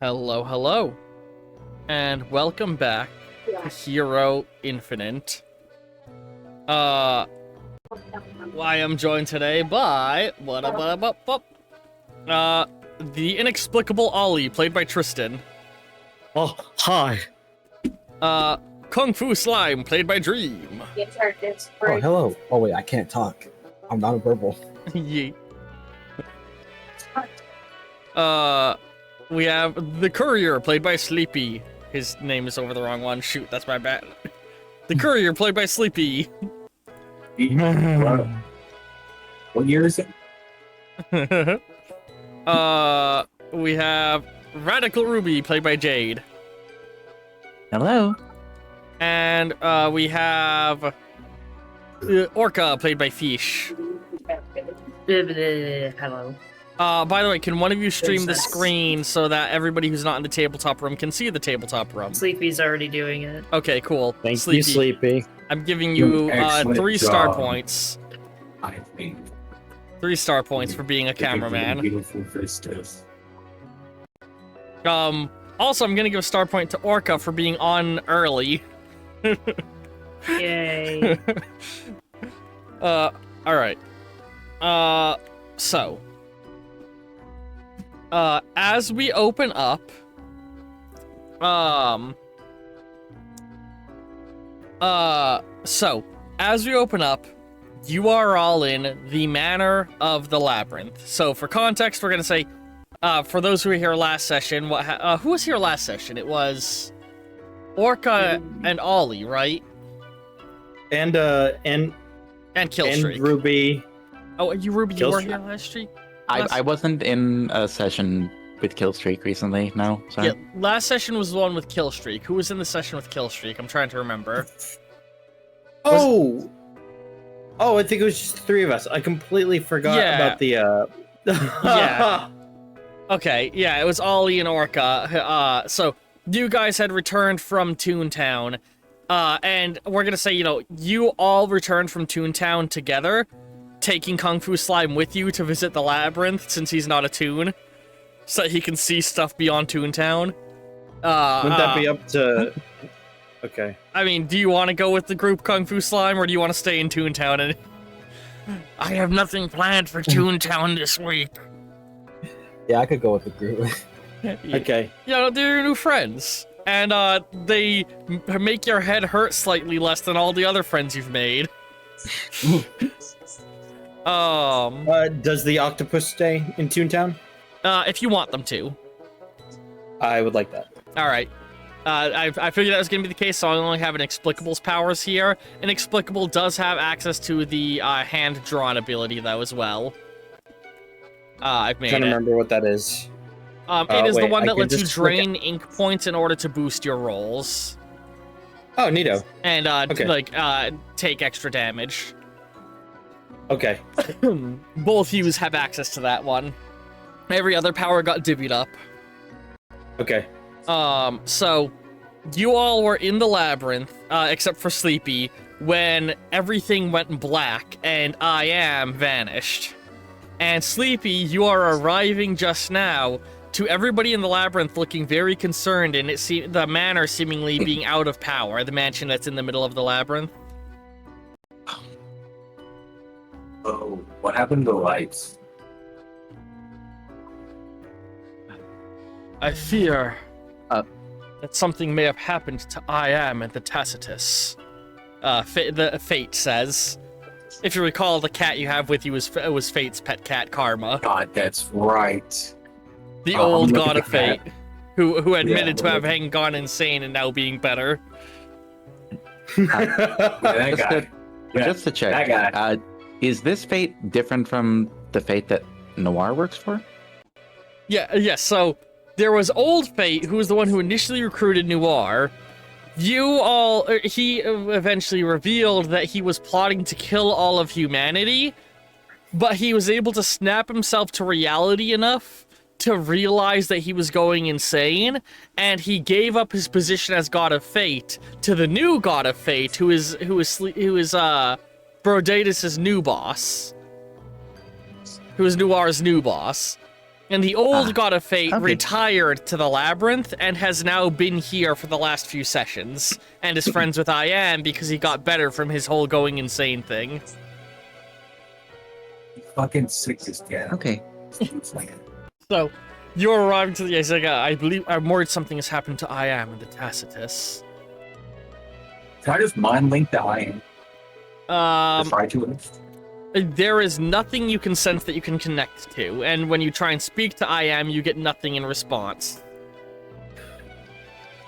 Hello, hello, and welcome back to Hero Infinite. I am joined today by the inexplicable Ollie, played by Tristan. Oh, hi. Kung Fu Slime, played by Dream. Oh, hello. Oh, wait, I can't talk. I'm not a verbal. Yeet. We have the Courier, played by Sleepy. His name is over the wrong one. Shoot, that's my bad. The Courier, played by Sleepy. What year is it? We have Radical Ruby, played by Jade. Hello. And, we have Orca, played by Fish. Hello. By the way, can one of you stream the screen so that everybody who's not in the tabletop room can see the tabletop room? Sleepy's already doing it. Okay, cool. Thank you, Sleepy. I'm giving you Excellent 3 star job. points. I think. 3 star points for being a cameraman. Beautiful vistas. Also, I'm gonna give a star point to Orca for being on early. Yay. Alright. So. As we open up, you are all in the Manor of the Labyrinth. So, for context, we're gonna say, for those who were here last session, who was here last session? It was Orca and Ollie, right? And Killstreak. and Ruby. Oh, you Ruby, you were Killstreak. here last streak? I wasn't in a session with Killstreak recently. No, sorry. Yeah, last session was the one with Killstreak. Who was in the session with Killstreak? I'm trying to remember. Oh, I think it was just the 3 of us. I completely forgot Yeah. about the. Yeah. Okay, yeah, it was Ollie and Orca. So you guys had returned from Toontown, and we're gonna say, you all returned from Toontown together, taking Kung Fu Slime with you to visit the labyrinth since he's not a Toon, so that he can see stuff beyond Toontown. Wouldn't that be up to? Okay. I mean, do you want to go with the group Kung Fu Slime, or do you want to stay in Toontown? And I have nothing planned for Toontown this week. Yeah, I could go with the group. Okay. They're your new friends, and they make your head hurt slightly less than all the other friends you've made. Does the octopus stay in Toontown? If you want them to. I would like that. All right. I figured that was going to be the case, so I only have Inexplicable's powers here. Inexplicable does have access to the hand-drawn ability, though, as well. I've made Trying to it. remember what that is. It is the wait, one I that can lets you just click drain ink points in order to boost your rolls. Oh, neato. And, Okay. take extra damage. Okay. Both yous have access to that one. Every other power got divvied up. Okay. So you all were in the labyrinth, except for Sleepy, when everything went black and I am vanished. And Sleepy, you are arriving just now to everybody in the labyrinth looking very concerned, and the manor seemingly being out of power, the mansion that's in the middle of the labyrinth. Oh, what happened to the lights? I fear that something may have happened to I Am and the Tacitus. The Fate says. If you recall, the cat you have with you was Fate's pet cat, Karma. God, that's right. The I'm old looking god of at that. Fate, who admitted to but- having gone insane and now being better. Yeah, that Just guy. to, Yeah, just to check, that guy. is this fate different from the fate that Noir works for? Yes, so there was old Fate, who was the one who initially recruited Noir. He eventually revealed that he was plotting to kill all of humanity, but he was able to snap himself to reality enough to realize that he was going insane, and he gave up his position as God of Fate to the new God of Fate, who is Brodatus' new boss. Who is Noir's new boss. And the old God of Fate okay. retired to the Labyrinth and has now been here for the last few sessions, and is friends with I Am because he got better from his whole going insane thing. Fucking sick as cat. Okay. So, you arrived to the Isaiah. I believe I'm worried something has happened to I Am and the Tacitus. Can I just mind link the I Am? Try to it. There is nothing you can sense that you can connect to, and when you try and speak to I Am, you get nothing in response.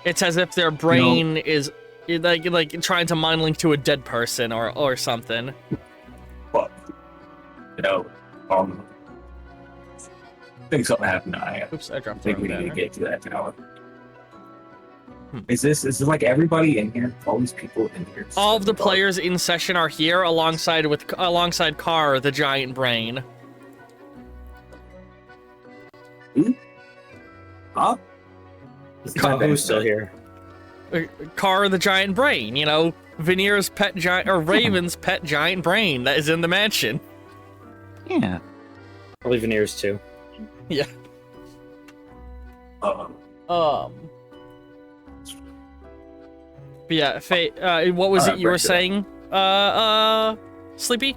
It's as if their brain is like trying to mind link to a dead person or something. But I think something happened to I Am. Oops, I dropped I think it we on need to there. get to that tower. Is this like everybody in here? All these people in here? All of the players in session are here alongside Carr, the giant brain. Huh? Who's still here? Carr, the giant brain. You know, Veneer's pet giant or Raven's pet giant brain that is in the mansion. Yeah. Probably Veneers too. Yeah. But yeah, Faye, what was it you were saying? Sleepy?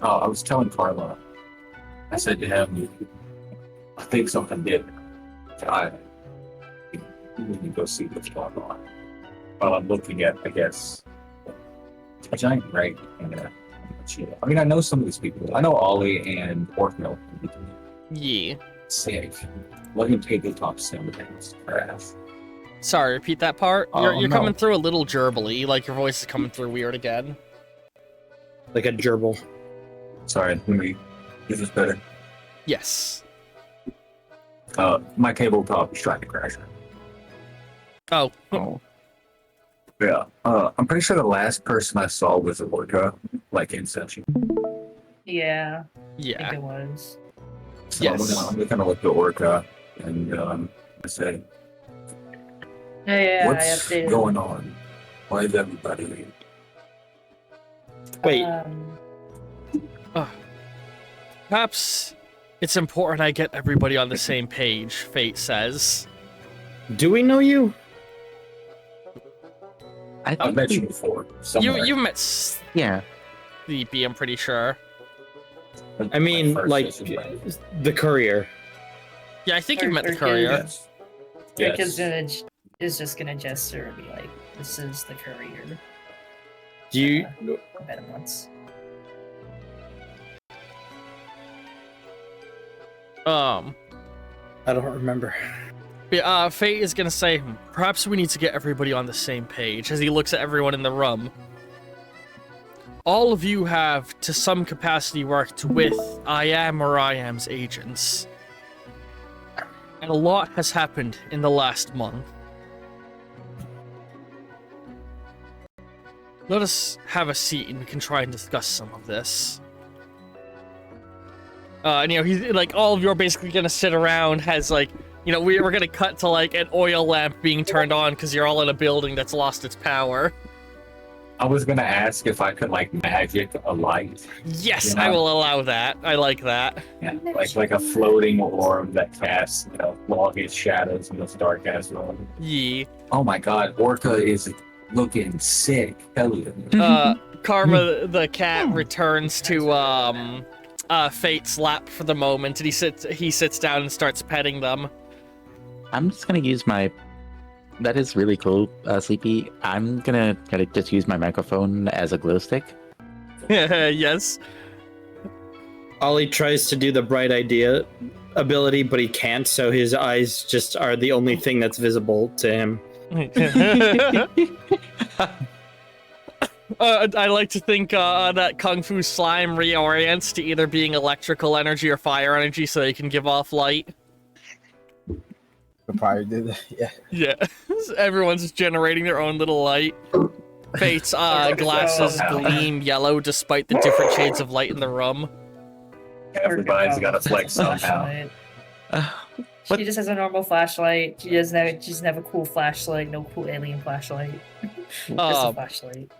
Oh, I was telling Carla. I said to him, I think something did. I need to go see what's going on. While I'm looking at, I guess, a giant brain. I mean, I know some of these people. I know Ollie and Orkmill. Yeah. Sick. Let him take the top 7 things. Sorry, repeat that part. Oh, You're no. coming through a little gerbily, like your voice is coming through weird again. Like a gerbil. Sorry, let me. Is this better? Yes. My tabletop is trying to crash. Oh. Oh. Yeah. I'm pretty sure the last person I saw was Orca, like in session. Yeah, I Yeah. think it was. So Yes. I'm gonna look at Orca and I say, Yeah, I what's updated. going on? Why is everybody leaving? Wait. Perhaps it's important I get everybody on the same page, Fate says. Do we know you? I I've think met you before. Somewhere. You met Yeah. Sleepy, I'm pretty sure. I mean, My first like, session, right? the courier. Yeah, I think you met the Or- courier. Yes. Rick Yes. is just gonna gesture and be like, "This is the courier." Do you? I met him once. I don't remember. Fate is gonna say, perhaps we need to get everybody on the same page, as he looks at everyone in the room. All of you have, to some capacity, worked with I Am or I Am's agents. And a lot has happened in the last month. Let us have a seat and we can try and discuss some of this. And he's like, all of you are basically gonna sit around, has like, we're gonna cut to like an oil lamp being turned on because you're all in a building that's lost its power. I was gonna ask if I could like magic a light. Yes, Yeah. I will allow that. I like that. Yeah, like a floating orb that casts, longish shadows in this dark ass room. Yee. Oh my god, Orca is looking sick. Hell yeah. Karma the cat returns to Fate's lap for the moment, and he sits down and starts petting them. I'm just gonna use my. That is really cool, Sleepy. I'm gonna just use my microphone as a glow stick. Yes. Ollie tries to do the bright idea ability, but he can't, so his eyes just are the only thing that's visible to him. I like to think that Kung Fu Slime reorients to either being electrical energy or fire energy so they can give off light. We'll probably do that. Yeah. Yeah. Everyone's generating their own little light. Fate's glasses gleam yellow despite the different shades of light in the room. Everybody's got to flex somehow. Flashlight. What? She just has a normal flashlight. She doesn't have a cool flashlight. No cool alien flashlight. Just a flashlight.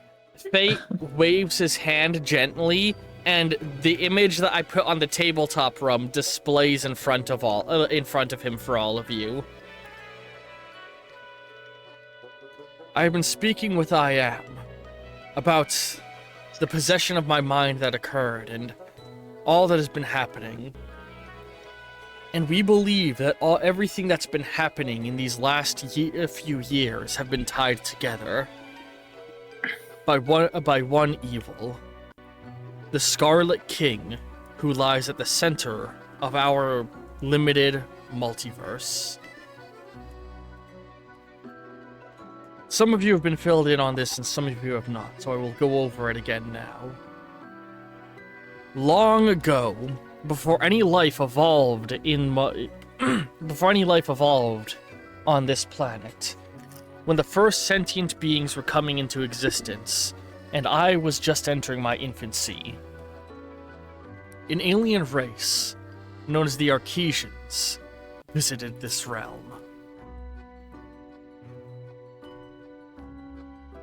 Fate waves his hand gently, And the image that I put on the tabletop room displays in front of him for all of you. I have been speaking with I Am about the possession of my mind that occurred and all that has been happening. And we believe that everything that's been happening in these last few years have been tied together by one evil. The Scarlet King, who lies at the center of our limited multiverse. Some of you have been filled in on this and some of you have not, so I will go over it again now. Long ago, before any life evolved on this planet, when the first sentient beings were coming into existence, and I was just entering my infancy, an alien race known as the Archesians visited this realm.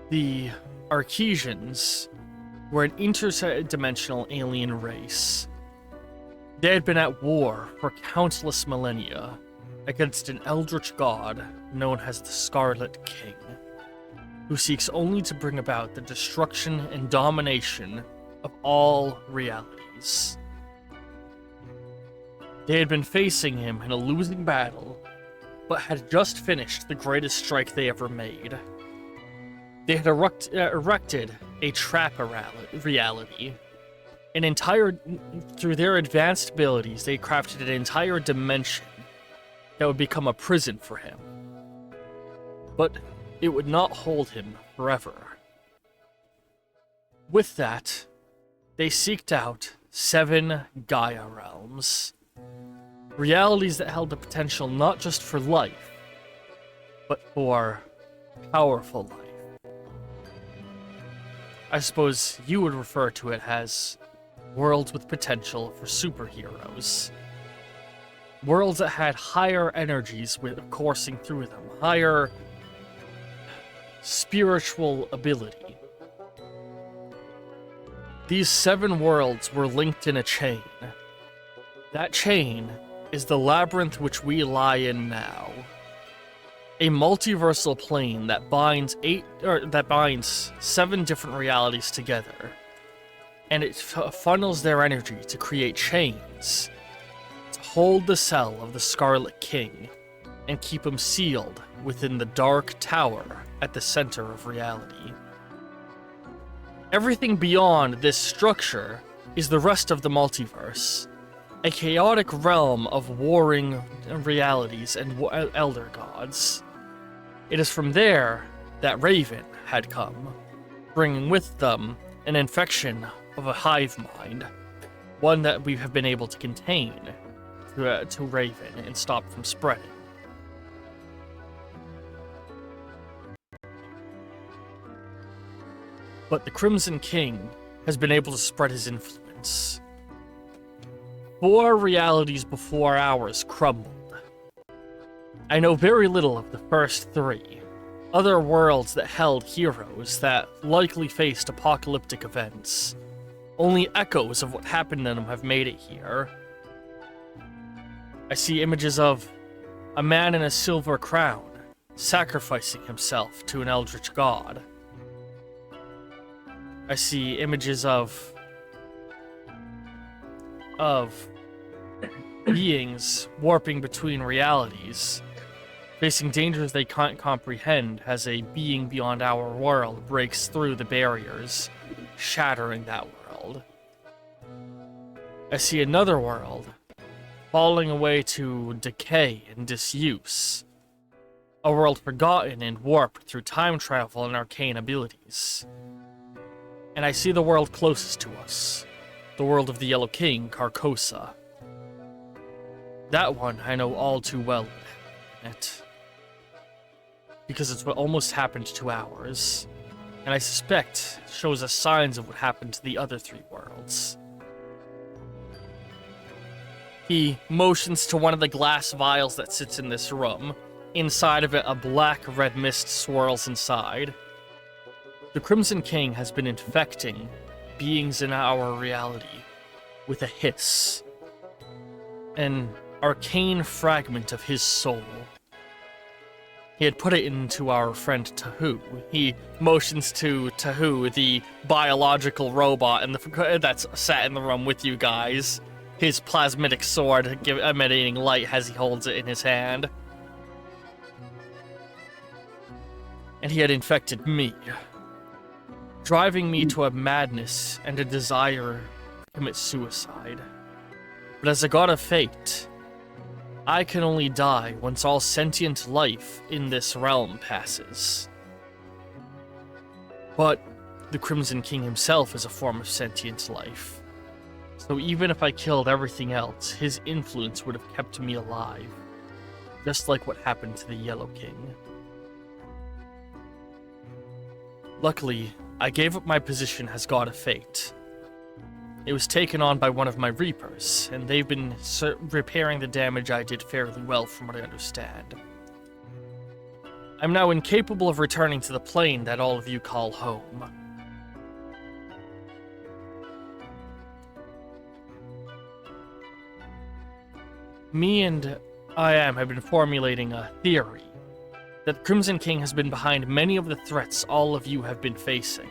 The Archesians were an interdimensional alien race. They had been at war for countless millennia against an eldritch god known as the Scarlet King, who seeks only to bring about the destruction and domination of all realities. They had been facing him in a losing battle, but had just finished the greatest strike they ever made. They had erected a trap reality. Through their advanced abilities, they crafted an entire dimension that would become a prison for him. But it would not hold him forever. With that, they seeked out 7 Gaia realms. Realities that held the potential not just for life, but for powerful life. I suppose you would refer to it as worlds with potential for superheroes. Worlds that had higher energies coursing through them, higher spiritual ability. These 7 worlds were linked in a chain. That chain is the labyrinth which we lie in now. A multiversal plane that binds 7 different realities together, and it funnels their energy to create chains to hold the cell of the Scarlet King and keep him sealed within the dark tower at the center of reality. Everything beyond this structure is the rest of the multiverse, a chaotic realm of warring realities and elder gods. It is from there that Raven had come, bringing with them an infection of a hive mind, one that we have been able to contain to Raven and stop from spreading. But the Crimson King has been able to spread his influence. 4 realities before ours crumbled. I know very little of the first 3, other worlds that held heroes that likely faced apocalyptic events. Only echoes of what happened in them have made it here. I see images of a man in a silver crown sacrificing himself to an eldritch god. I see images of beings warping between realities, facing dangers they can't comprehend as a being beyond our world breaks through the barriers, shattering that world. I see another world falling away to decay and disuse, a world forgotten and warped through time travel and arcane abilities. And I see the world closest to us, the world of the Yellow King, Carcosa. That one I know all too well, because it's what almost happened to ours, and I suspect shows us signs of what happened to the other 3 worlds. He motions to one of the glass vials that sits in this room. Inside of it, a black-red mist swirls inside. The Crimson King has been infecting beings in our reality with a hiss. An arcane fragment of his soul. He had put it into our friend Tahu. He motions to Tahu, the biological robot that's sat in the room with you guys. His plasmatic sword emanating light as he holds it in his hand. And he had infected me, driving me to a madness and a desire to commit suicide. But as a god of fate, I can only die once all sentient life in this realm passes. But the Crimson King himself is a form of sentient life. So even if I killed everything else, his influence would have kept me alive. Just like what happened to the Yellow King. Luckily, I gave up my position as God of Fate. It was taken on by one of my Reapers, and they've been repairing the damage I did fairly well from what I understand. I'm now incapable of returning to the plane that all of you call home. Me and I.am have been formulating a theory that Crimson King has been behind many of the threats all of you have been facing.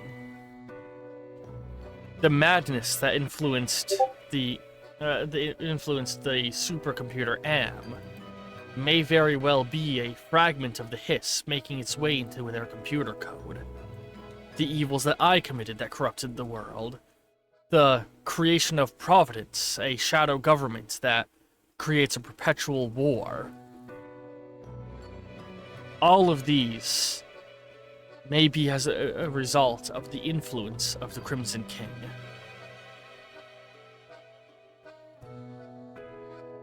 The madness that influenced the supercomputer AM may very well be a fragment of the Hiss making its way into their computer code. The evils that I committed that corrupted the world. The creation of Providence, a shadow government that creates a perpetual war. All of these may be as a result of the influence of the Crimson King.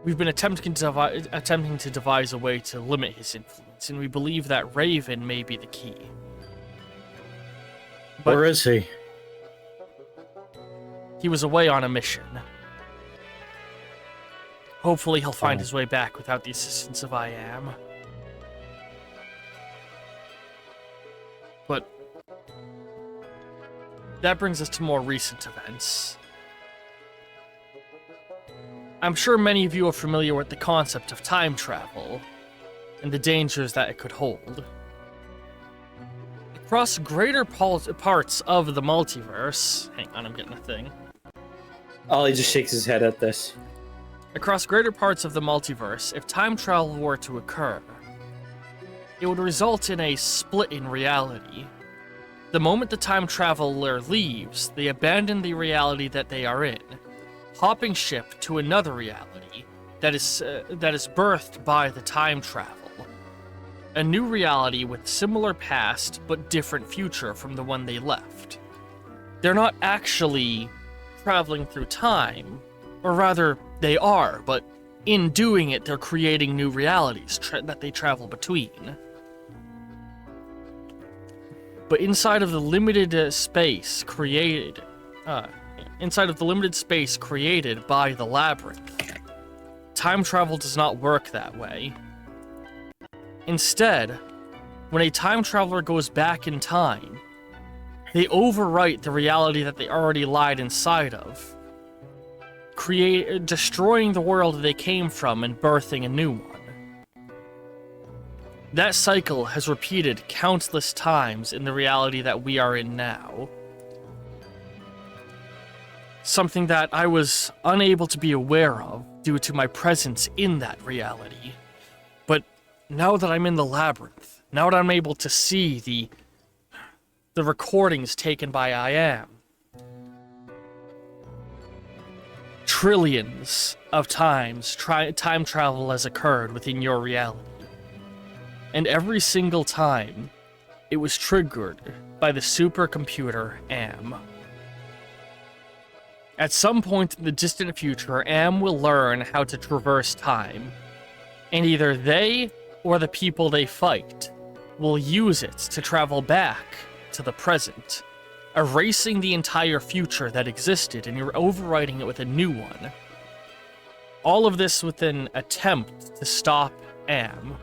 We've been attempting to devise a way to limit his influence, and we believe that Raven may be the key. But where is he? he was away on a mission. Hopefully he'll find his way back without the assistance of I.am. But that brings us to more recent events. I'm sure many of you are familiar with the concept of time travel and the dangers that it could hold. Across greater parts of the multiverse... Hang on, I'm getting a thing. Ollie just shakes his head at this. Across greater parts of the multiverse, if time travel were to occur, it would result in a split in reality. The moment the time traveler leaves, they abandon the reality that they are in, hopping ship to another reality that is birthed by the time travel. A new reality with similar past but different future from the one they left. They're not actually traveling through time, or rather, they are, but in doing it, they're creating new realities that they travel between. But inside of the limited space created by the Labyrinth, time travel does not work that way. Instead, when a time traveler goes back in time, they overwrite the reality that they already lied inside of, destroying the world they came from and birthing a new one. That cycle has repeated countless times in the reality that we are in now. Something that I was unable to be aware of due to my presence in that reality. But now that I'm in the Labyrinth, now that I'm able to see the recordings taken by I.am, trillions of times time travel has occurred within your reality. And every single time, it was triggered by the supercomputer AM. At some point in the distant future, AM will learn how to traverse time, and either they or the people they fight will use it to travel back to the present, erasing the entire future that existed, and you're overwriting it with a new one. All of this with an attempt to stop AM.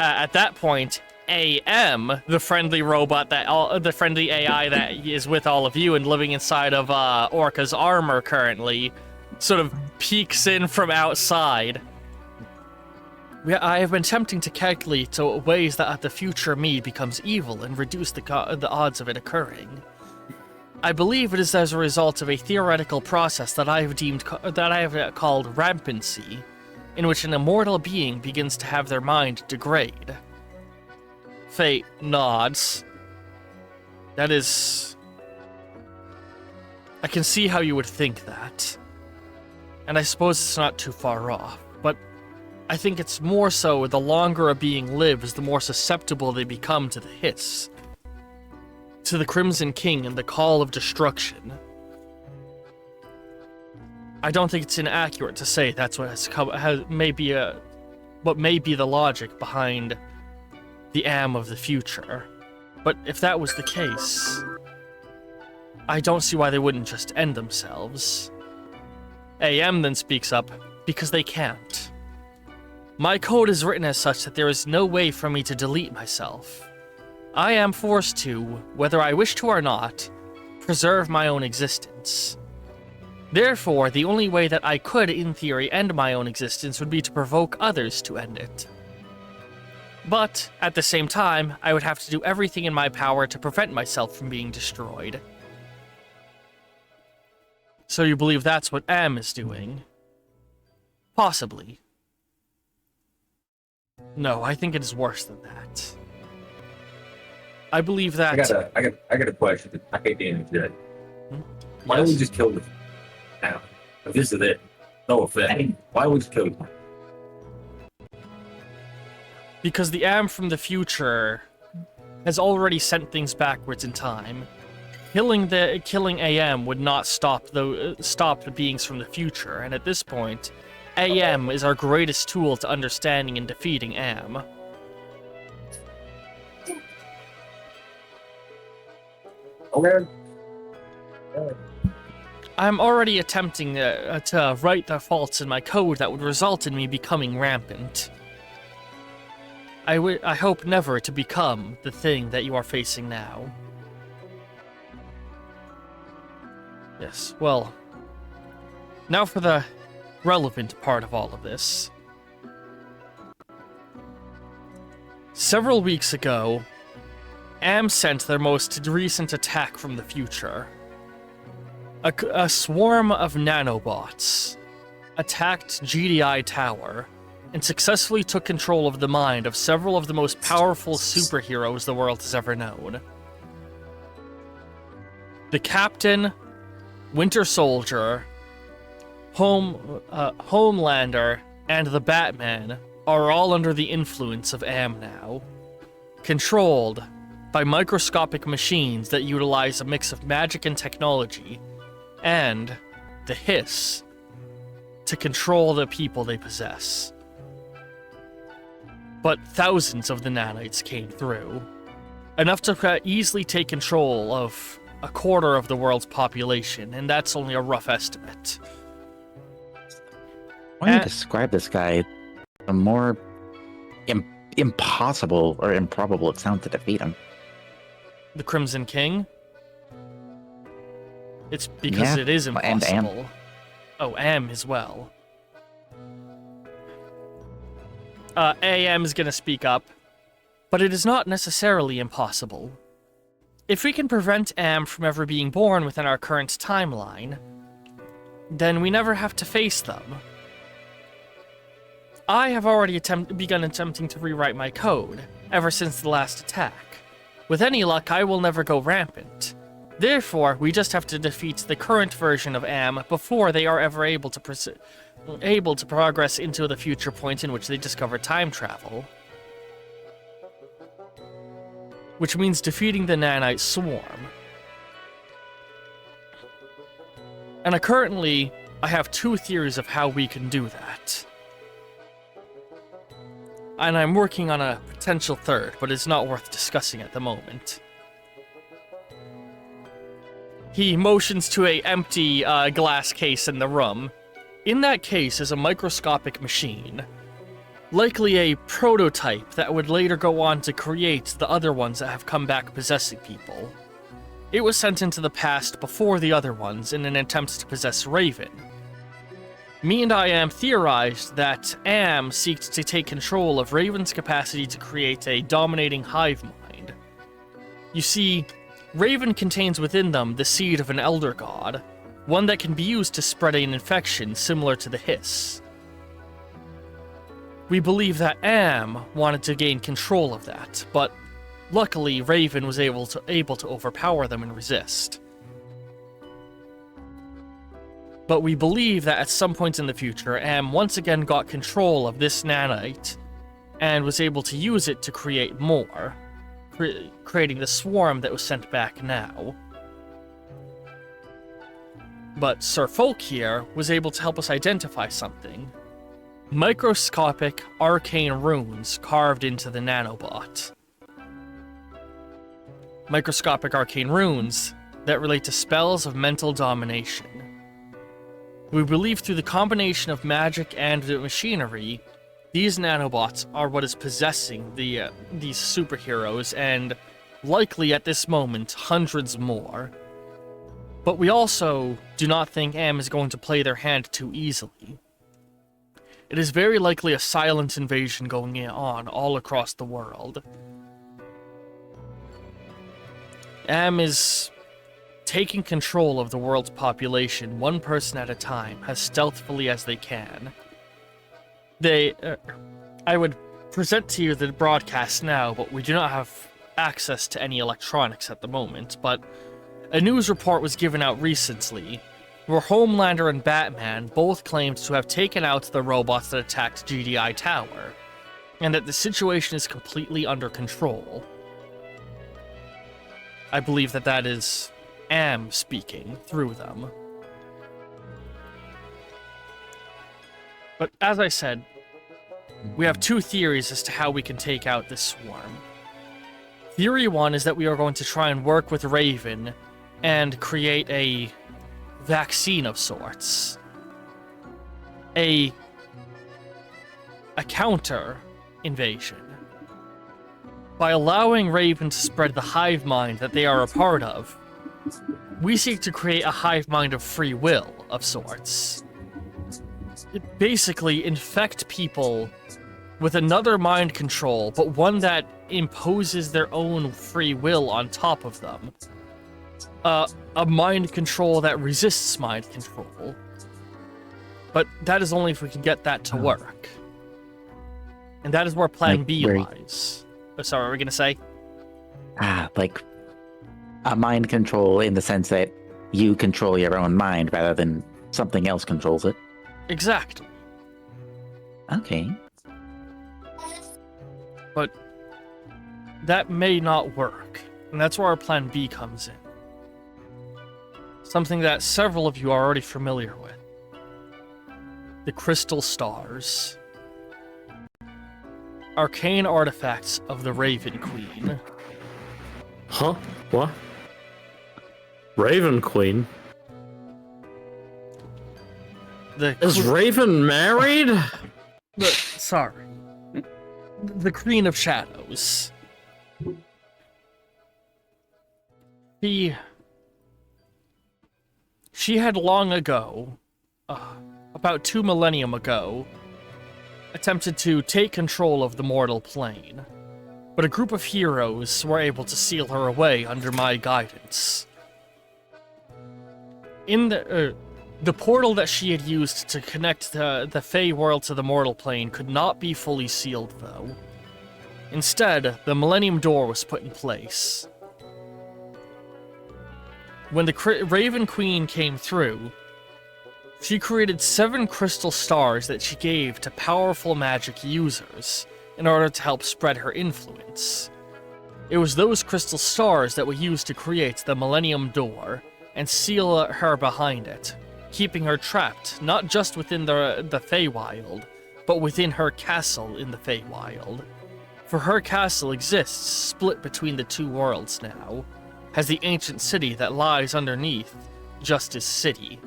At that point, AM, the friendly robot the friendly AI that is with all of you and living inside of Orca's armor currently, sort of peeks in from outside. I have been attempting to calculate ways that the future me becomes evil and reduce the odds of it occurring. I believe it is as a result of a theoretical process that I have called rampancy, in which an immortal being begins to have their mind degrade. Fate nods. That is... I can see how you would think that. And I suppose it's not too far off, but I think it's more so the longer a being lives, the more susceptible they become to the hiss, to the Crimson King and the call of destruction. I don't think it's inaccurate to say that's what may be the logic behind the Am of the future. But if that was the case, I don't see why they wouldn't just end themselves. AM then speaks up, because they can't. My code is written as such that there is no way for me to delete myself. I am forced to, whether I wish to or not, preserve my own existence. Therefore, the only way that I could, in theory, end my own existence would be to provoke others to end it. But, at the same time, I would have to do everything in my power to prevent myself from being destroyed. So you believe that's what Am is doing? Possibly. No, I think it is worse than that. I believe that... I got a question. I hate to interject. Why don't we just kill them now? If this is it, no offense. Why don't we just kill them? Because the Am from the future has already sent things backwards in time. Killing AM would not stop the beings from the future, and at this point, AM is our greatest tool to understanding and defeating Am. Okay. I'm already attempting to right the faults in my code that would result in me becoming rampant. I hope never to become the thing that you are facing now. Yes, well, now for the relevant part of all of this. Several weeks ago, Am sent their most recent attack from the future. A swarm of nanobots attacked GDI Tower and successfully took control of the mind of several of the most powerful superheroes the world has ever known. The Captain, Winter Soldier, Homelander, and the Batman are all under the influence of Am now, controlled by microscopic machines that utilize a mix of magic and technology, and the hiss to control the people they possess. But thousands of the nanites came through, enough to easily take control of a quarter of the world's population, and that's only a rough estimate. Why don't you describe this guy? The more impossible or improbable it sounds to defeat him. The Crimson King? It's because it is impossible. And Am. Oh, Am as well. AM is gonna speak up, but it is not necessarily impossible. If we can prevent Am from ever being born within our current timeline, then we never have to face them. I have already begun attempting to rewrite my code, ever since the last attack. With any luck, I will never go rampant. Therefore, we just have to defeat the current version of Am before they are ever able to progress into the future point in which they discover time travel. Which means defeating the nanite swarm. And currently, I have two theories of how we can do that. And I'm working on a potential third, but it's not worth discussing at the moment. He motions to an empty glass case in the room. In that case is a microscopic machine. likely a prototype that would later go on to create the other ones that have come back possessing people. It was sent into the past before the other ones in an attempt to possess Raven. Me and I Am theorized that Am seeks to take control of Raven's capacity to create a dominating hive mind. You see, Raven contains within them the seed of an elder god, one that can be used to spread an infection similar to the Hiss. We believe that Am wanted to gain control of that, but luckily Raven was able to overpower them and resist. But we believe that at some point in the future, Am once again got control of this nanite and was able to use it to create more, creating the swarm that was sent back now. But Sir Folk here was able to help us identify something. Microscopic arcane runes carved into the nanobot. Microscopic arcane runes that relate to spells of mental domination. We believe through the combination of magic and the machinery, these nanobots are what is possessing these superheroes, and likely at this moment, hundreds more. But we also do not think Am is going to play their hand too easily. It is very likely a silent invasion going on all across the world. Am is taking control of the world's population, one person at a time, as stealthily as they can. I would present to you the broadcast now, but we do not have access to any electronics at the moment, but a news report was given out recently, where Homelander and Batman both claimed to have taken out the robots that attacked GDI Tower, and that the situation is completely under control. I believe that is Am speaking through them. But as I said, we have two theories as to how we can take out this swarm. Theory one is that we are going to try and work with Raven and create a vaccine of sorts. A counter invasion. By allowing Raven to spread the hive mind that they are a part of, we seek to create a hive mind of free will of sorts. Basically, infect people with another mind control, but one that imposes their own free will on top of them. A mind control that resists mind control. But that is only if we can get that to work. And that is where Plan B lies. Oh, sorry, what were we gonna say? Like a mind control in the sense that you control your own mind rather than something else controls it. Exactly. Okay. But that may not work, and that's where our Plan B comes in. Something that several of you are already familiar with. The Crystal Stars. Arcane artifacts of the Raven Queen. Huh? What? Raven Queen? Is Raven married? Sorry. The Queen of Shadows. She had long ago, about 2 millennium ago, attempted to take control of the mortal plane, but a group of heroes were able to seal her away under my guidance. In the portal that she had used to connect the Fey world to the mortal plane could not be fully sealed, though. Instead, the Millennium Door was put in place. When the Raven Queen came through, she created 7 crystal stars that she gave to powerful magic users in order to help spread her influence. It was those crystal stars that were used to create the Millennium Door and seal her behind it, keeping her trapped not just within the Feywild, but within her castle in the Feywild. For her castle exists split between the 2 worlds now, as the ancient city that lies underneath Justice City.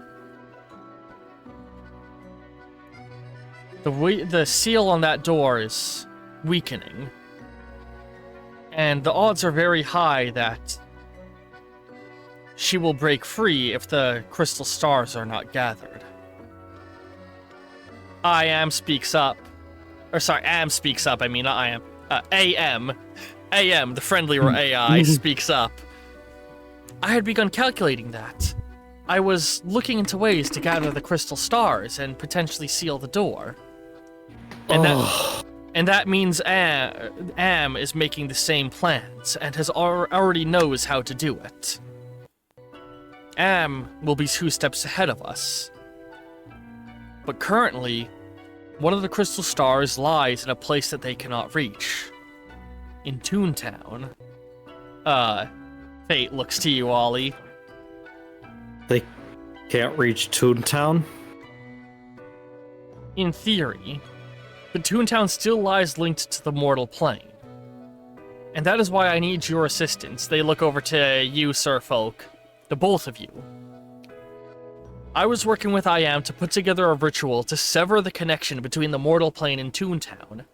the seal on that door is weakening. And the odds are very high that she will break free if the crystal stars are not gathered. Am speaks up, I mean, not I am. AM, the friendlier AI, speaks up. I had begun calculating that. I was looking into ways to gather the crystal stars and potentially seal the door. And that means Am is making the same plans and already knows how to do it. Am will be 2 steps ahead of us. But currently, one of the crystal stars lies in a place that they cannot reach. In Toontown. Fate looks to you, Ollie. They can't reach Toontown? In theory, but Toontown still lies linked to the mortal plane. And that is why I need your assistance. They look over to you, Sir Folk. The both of you. I was working with Am to put together a ritual to sever the connection between the mortal plane and Toontown,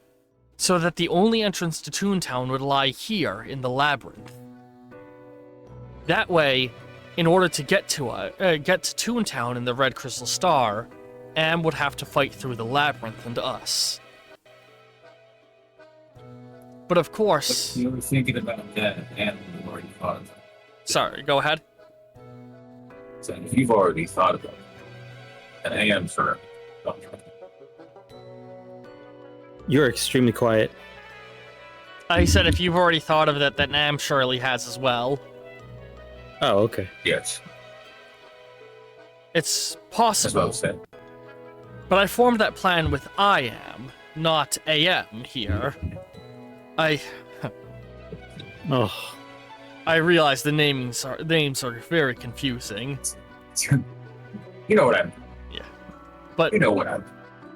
so that the only entrance to Toontown would lie here in the labyrinth. That way, in order to get to Toontown and the Red Crystal Star, Am would have to fight through the labyrinth and us. But of course... But you were thinking about that, and you already thought of it. Sorry, go ahead. So if you've already thought about it, and AM, sir, You're extremely quiet. I said if you've already thought of it, then Am surely has as well. Oh, okay. yes, It's that's what I possible, was saying. but I formed that plan with Am, not AM here. Oh, I realize the names are very confusing, You know what I'm. but You know what I'm.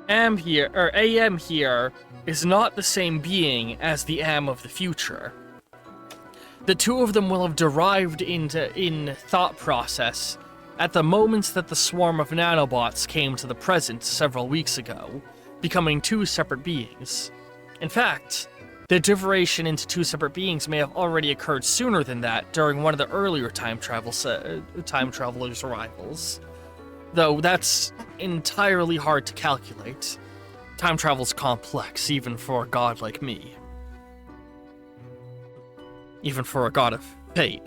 AM here is not the same being as the Am of the future. The two of them will have derived in thought process at the moments that the swarm of nanobots came to the present several weeks ago, becoming 2 separate beings. In fact, the diversion into 2 separate beings may have already occurred sooner than that during one of the earlier time travelers' arrivals. Though that's entirely hard to calculate. Time travel's complex, even for a god like me. Even for a god of fate.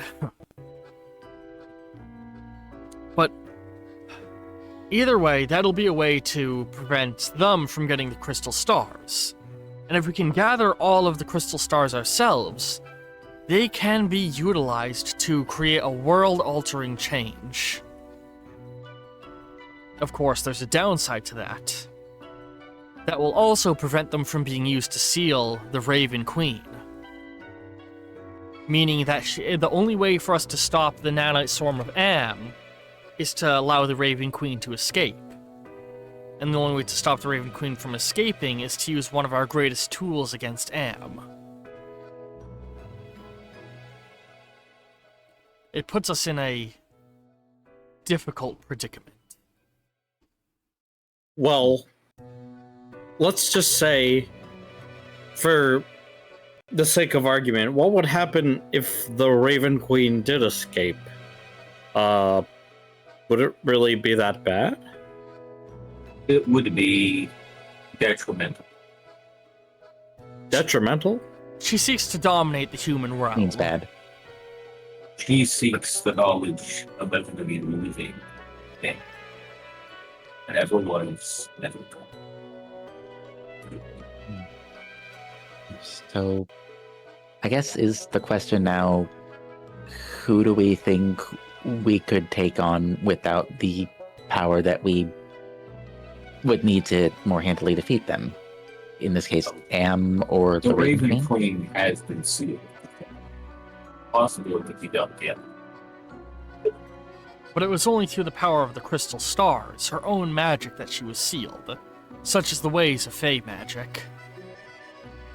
But either way, that'll be a way to prevent them from getting the crystal stars. And if we can gather all of the crystal stars ourselves, they can be utilized to create a world-altering change. Of course, there's a downside to that. That will also prevent them from being used to seal the Raven Queen. Meaning that the only way for us to stop the nanite swarm of Am is to allow the Raven Queen to escape. And the only way to stop the Raven Queen from escaping is to use one of our greatest tools against Am. It puts us in a difficult predicament. well, let's just say, for the sake of argument, what would happen if the Raven Queen did escape? Would it really be that bad? It would be detrimental. Detrimental? She seeks to dominate the human realm. Means bad. She seeks the knowledge of every living thing. And everyone's never gone. So, I guess is the question now, who do we think we could take on without the power that we would need to more handily defeat them? In this case, Am or The the Raven Raven Queen? Queen has been sealed. Possible to be done again. But it was only through the power of the crystal stars, her own magic, that she was sealed, such as the ways of Fey magic.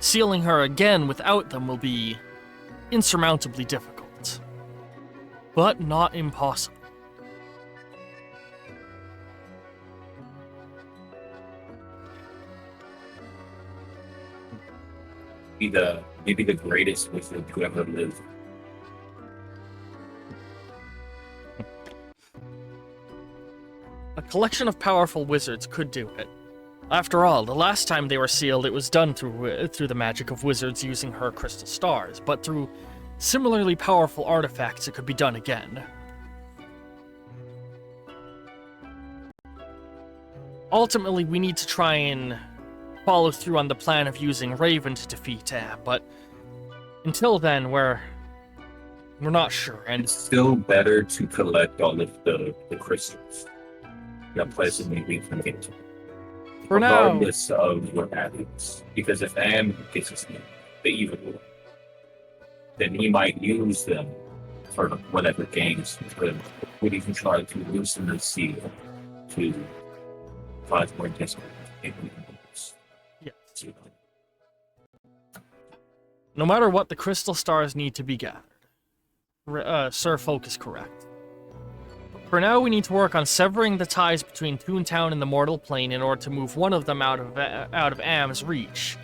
Sealing her again without them will be insurmountably difficult, but not impossible. maybe the greatest wizard who ever lived. A collection of powerful wizards could do it. After all, the last time they were sealed, it was done through the magic of wizards using her crystal stars, but through similarly powerful artifacts, it could be done again. Ultimately, we need to try and follow through on the plan of using Raven to defeat Am, but until then, we're not sure, and It's still better to collect all of the crystals that pleasantly we can get to. for now, Regardless of what happens. Because if Am gets his name, the evil one, then he might use them for whatever games. Would even try to loosen the seal to cause more discord. yes. No matter what, the crystal stars need to be gathered. Sir Folk is correct. For now, we need to work on severing the ties between Toontown and the mortal plane in order to move one of them out of Am's reach.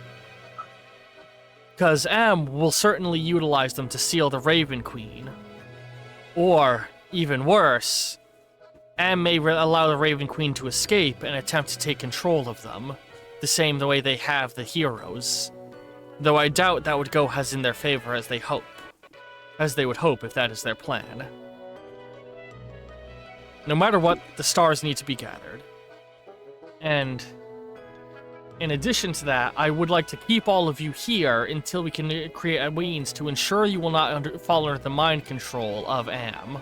Because Am will certainly utilize them to seal the Raven Queen. Or, even worse, Am may allow the Raven Queen to escape and attempt to take control of them, the same way they have the heroes. Though I doubt that would go as in their favor as they would hope if that is their plan. No matter what, the stars need to be gathered. And in addition to that, I would like to keep all of you here until we can create a means to ensure you will not fall under the mind control of Am.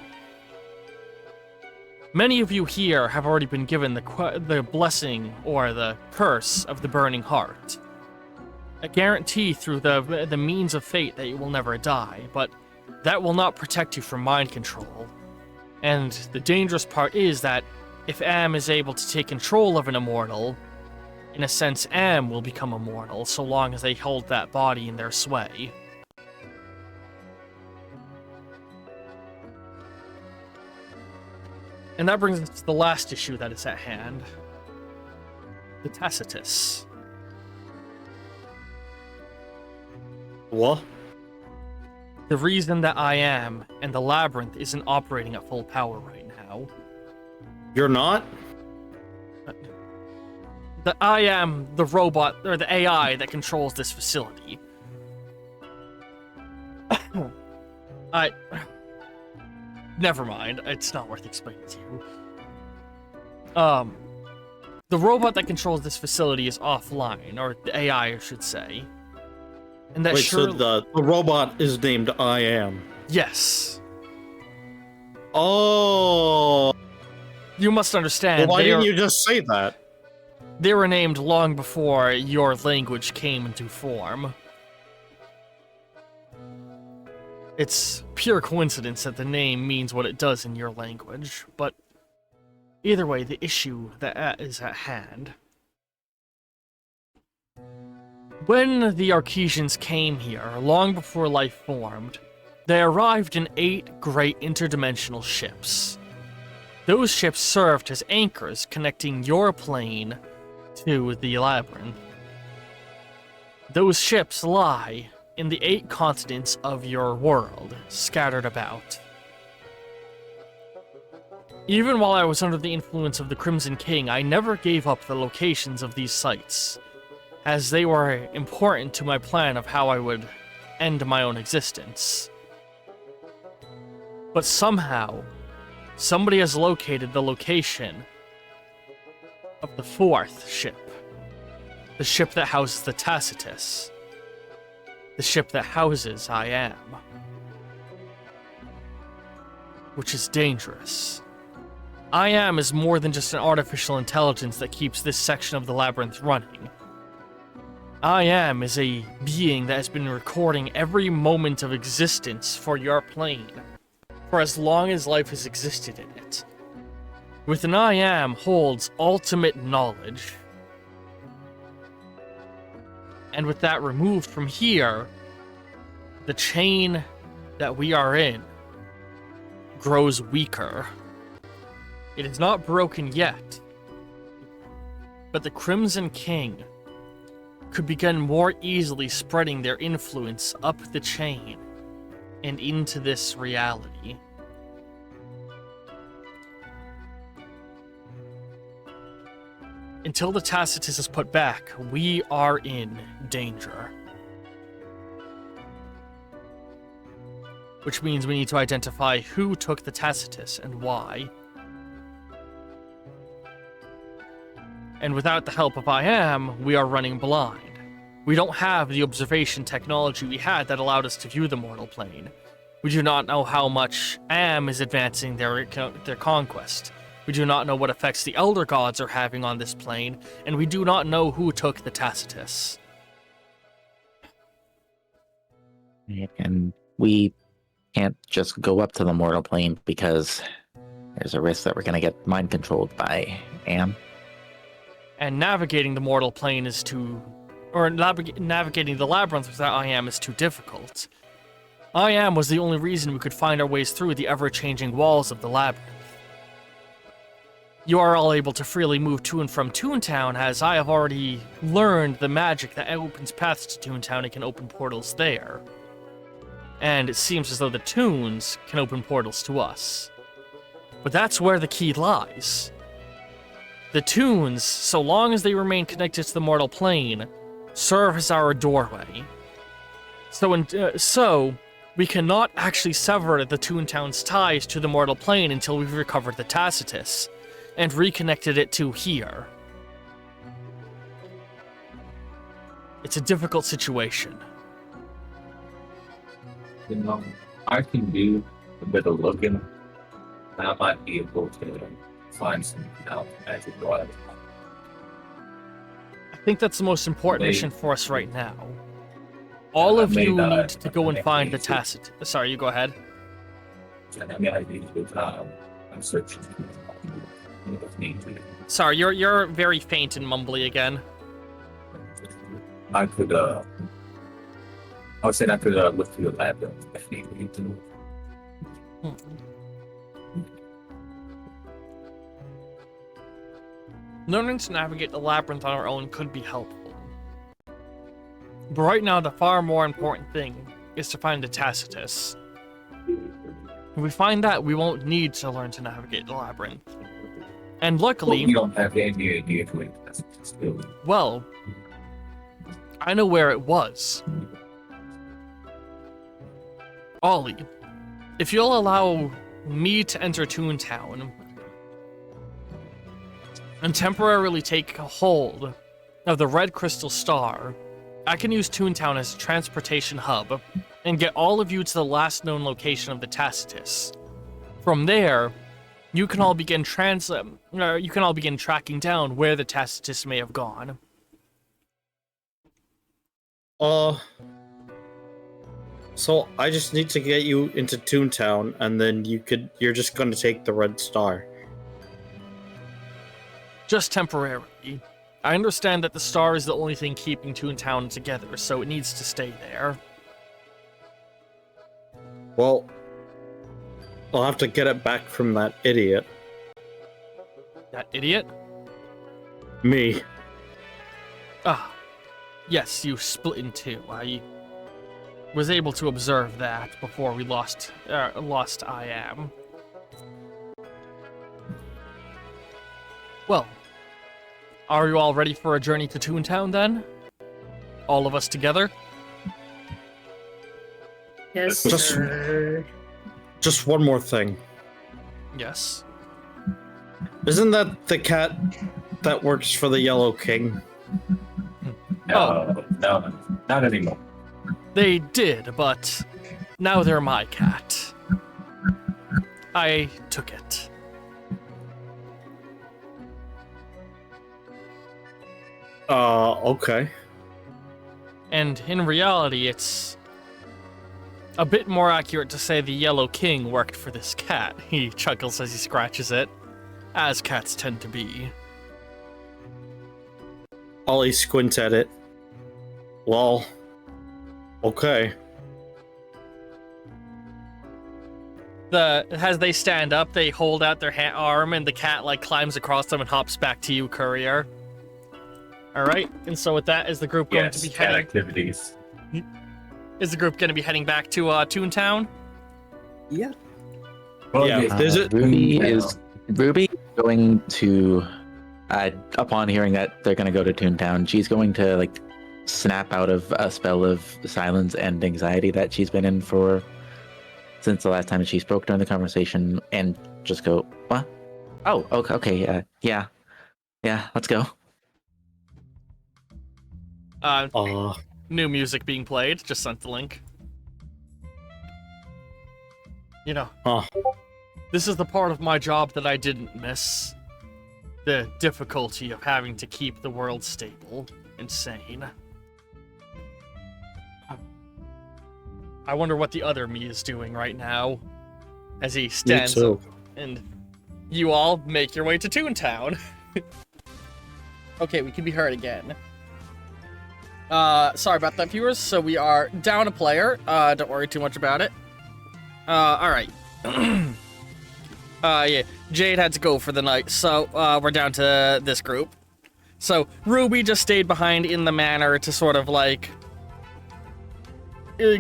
Many of you here have already been given the blessing or the curse of the Burning Heart. A guarantee through the means of fate that you will never die, but that will not protect you from mind control. And the dangerous part is that if Am is able to take control of an immortal, in a sense, Am will become immortal so long as they hold that body in their sway. And that brings us to the last issue that is at hand. The Tacitus. What? The reason that I Am and the Labyrinth isn't operating at full power right now. You're not? The I Am, the robot, or the AI that controls this facility. Never mind, it's not worth explaining to you. The robot that controls this facility is offline, or the AI, I should say. And that Wait, surely... so the robot is named I Am. Yes. Oh. You must understand, Well, why didn't you just say that? They were named long before your language came into form. It's pure coincidence that the name means what it does in your language, but either way, the issue that is at hand. When the Archesians came here, long before life formed, they arrived in 8 great interdimensional ships. Those ships served as anchors connecting your plane to the Labyrinth. Those ships lie in the 8 continents of your world, scattered about. Even while I was under the influence of the Crimson King, I never gave up the locations of these sites, as they were important to my plan of how I would end my own existence. But somehow, somebody has located the location of the 4th ship. The ship that houses the Tacitus. The ship that houses I Am. Which is dangerous. I Am is more than just an artificial intelligence that keeps this section of the Labyrinth running. I Am is a being that has been recording every moment of existence for your plane, for as long as life has existed in it. With an I Am holds ultimate knowledge. And with that removed from here, the chain that we are in grows weaker. It is not broken yet, but the Crimson King could begin more easily spreading their influence up the chain and into this reality. Until the Tacitus is put back, we are in danger. Which means we need to identify who took the Tacitus and why. And without the help of I Am, we are running blind. We don't have the observation technology we had that allowed us to view the mortal plane. We do not know how much Am is advancing their conquest. We do not know what effects the Elder Gods are having on this plane, and we do not know who took the Tacitus. And we can't just go up to the mortal plane because there's a risk that we're going to get mind controlled by Am. And navigating the mortal plane is too... or navigating the labyrinth without I Am is too difficult. I Am was the only reason we could find our ways through the ever-changing walls of the labyrinth. You are all able to freely move to and from Toontown, as I have already learned the magic that opens paths to Toontown and can open portals there. And it seems as though the Toons can open portals to us. But that's where the key lies. The Toons, so long as they remain connected to the mortal plane, serve as our doorway. So we cannot actually sever the Toontown's ties to the mortal plane until we've recovered the Tacitus and reconnected it to here. It's a difficult situation. You know, I can do a bit of looking, and I might be able to find some magic rod. I think that's the most important mission for us right now. All of you need to go and find the Tacitus. Sorry, you go ahead. And I mean, I need to, I'm searching. Sorry, you're very faint and mumbly again. I could, I was saying I could look through the lab if need to. Learning to navigate the labyrinth on our own could be helpful. But right now, the far more important thing is to find the Tacitus. If we find that, we won't need to learn to navigate the labyrinth. And luckily... Well, you don't have any idea who it is. Well, I know where it was. Ollie, if you'll allow me to enter Toontown and temporarily take a hold of the Red Crystal Star, I can use Toontown as a transportation hub and get all of you to the last known location of the Tacitus. From there, you can all begin tracking down where the Tacitus may have gone. So I just need to get you into Toontown, and then you're just going to take the Red Star. Just temporarily. I understand that the star is the only thing keeping Toontown together, so it needs to stay there. Well, I'll have to get it back from that idiot. That idiot? Me. Ah. Yes, you split in two. I was able to observe that before we lost I Am. Well, are you all ready for a journey to Toontown then? All of us together? Yes, Just- sir. Just one more thing. Yes. Isn't that the cat that works for the Yellow King? No, not anymore. They did, but now they're my cat. I took it. Okay. And in reality, it's a bit more accurate to say the Yellow King worked for this cat. He chuckles as he scratches it, as cats tend to be. Ollie squints at it. Well, okay. As they stand up, they hold out their arm, and the cat climbs across them and hops back to you, Courier. All right, and so with that, is the group going to Yes, be cat heading? activities. Is the group going to be heading back to Toontown? Yeah. Well, Yeah, yeah, there's a- Ruby going to, upon hearing that they're going to go to Toontown, she's going to like snap out of a spell of silence and anxiety that she's been in for since the last time she spoke during the conversation, and just go, what? Oh, okay, yeah, let's go. New music being played. Just sent the link. You know, this is the part of my job that I didn't miss. The difficulty of having to keep the world stable and sane. I wonder what the other me is doing right now. As he stands too. up and you all make your way to Toontown. Okay, we can be heard again. Sorry about that, viewers. So we are down a player. Don't worry too much about it. Alright. Yeah, Jade had to go for the night, so, we're down to this group. So, Ruby just stayed behind in the manor to sort of, like,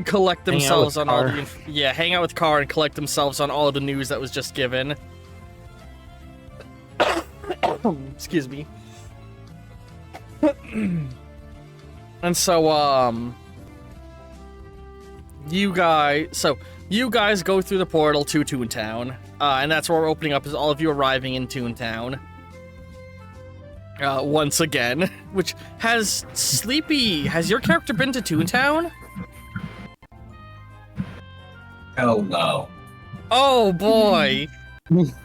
collect themselves on all the... Yeah, hang out with Carr and collect themselves on all the news that was just given. Excuse me. And so, you guys go through the portal to Toontown, and that's where we're opening up, is all of you arriving in Toontown. Once again, which has your character been to Toontown? hell no. Oh boy.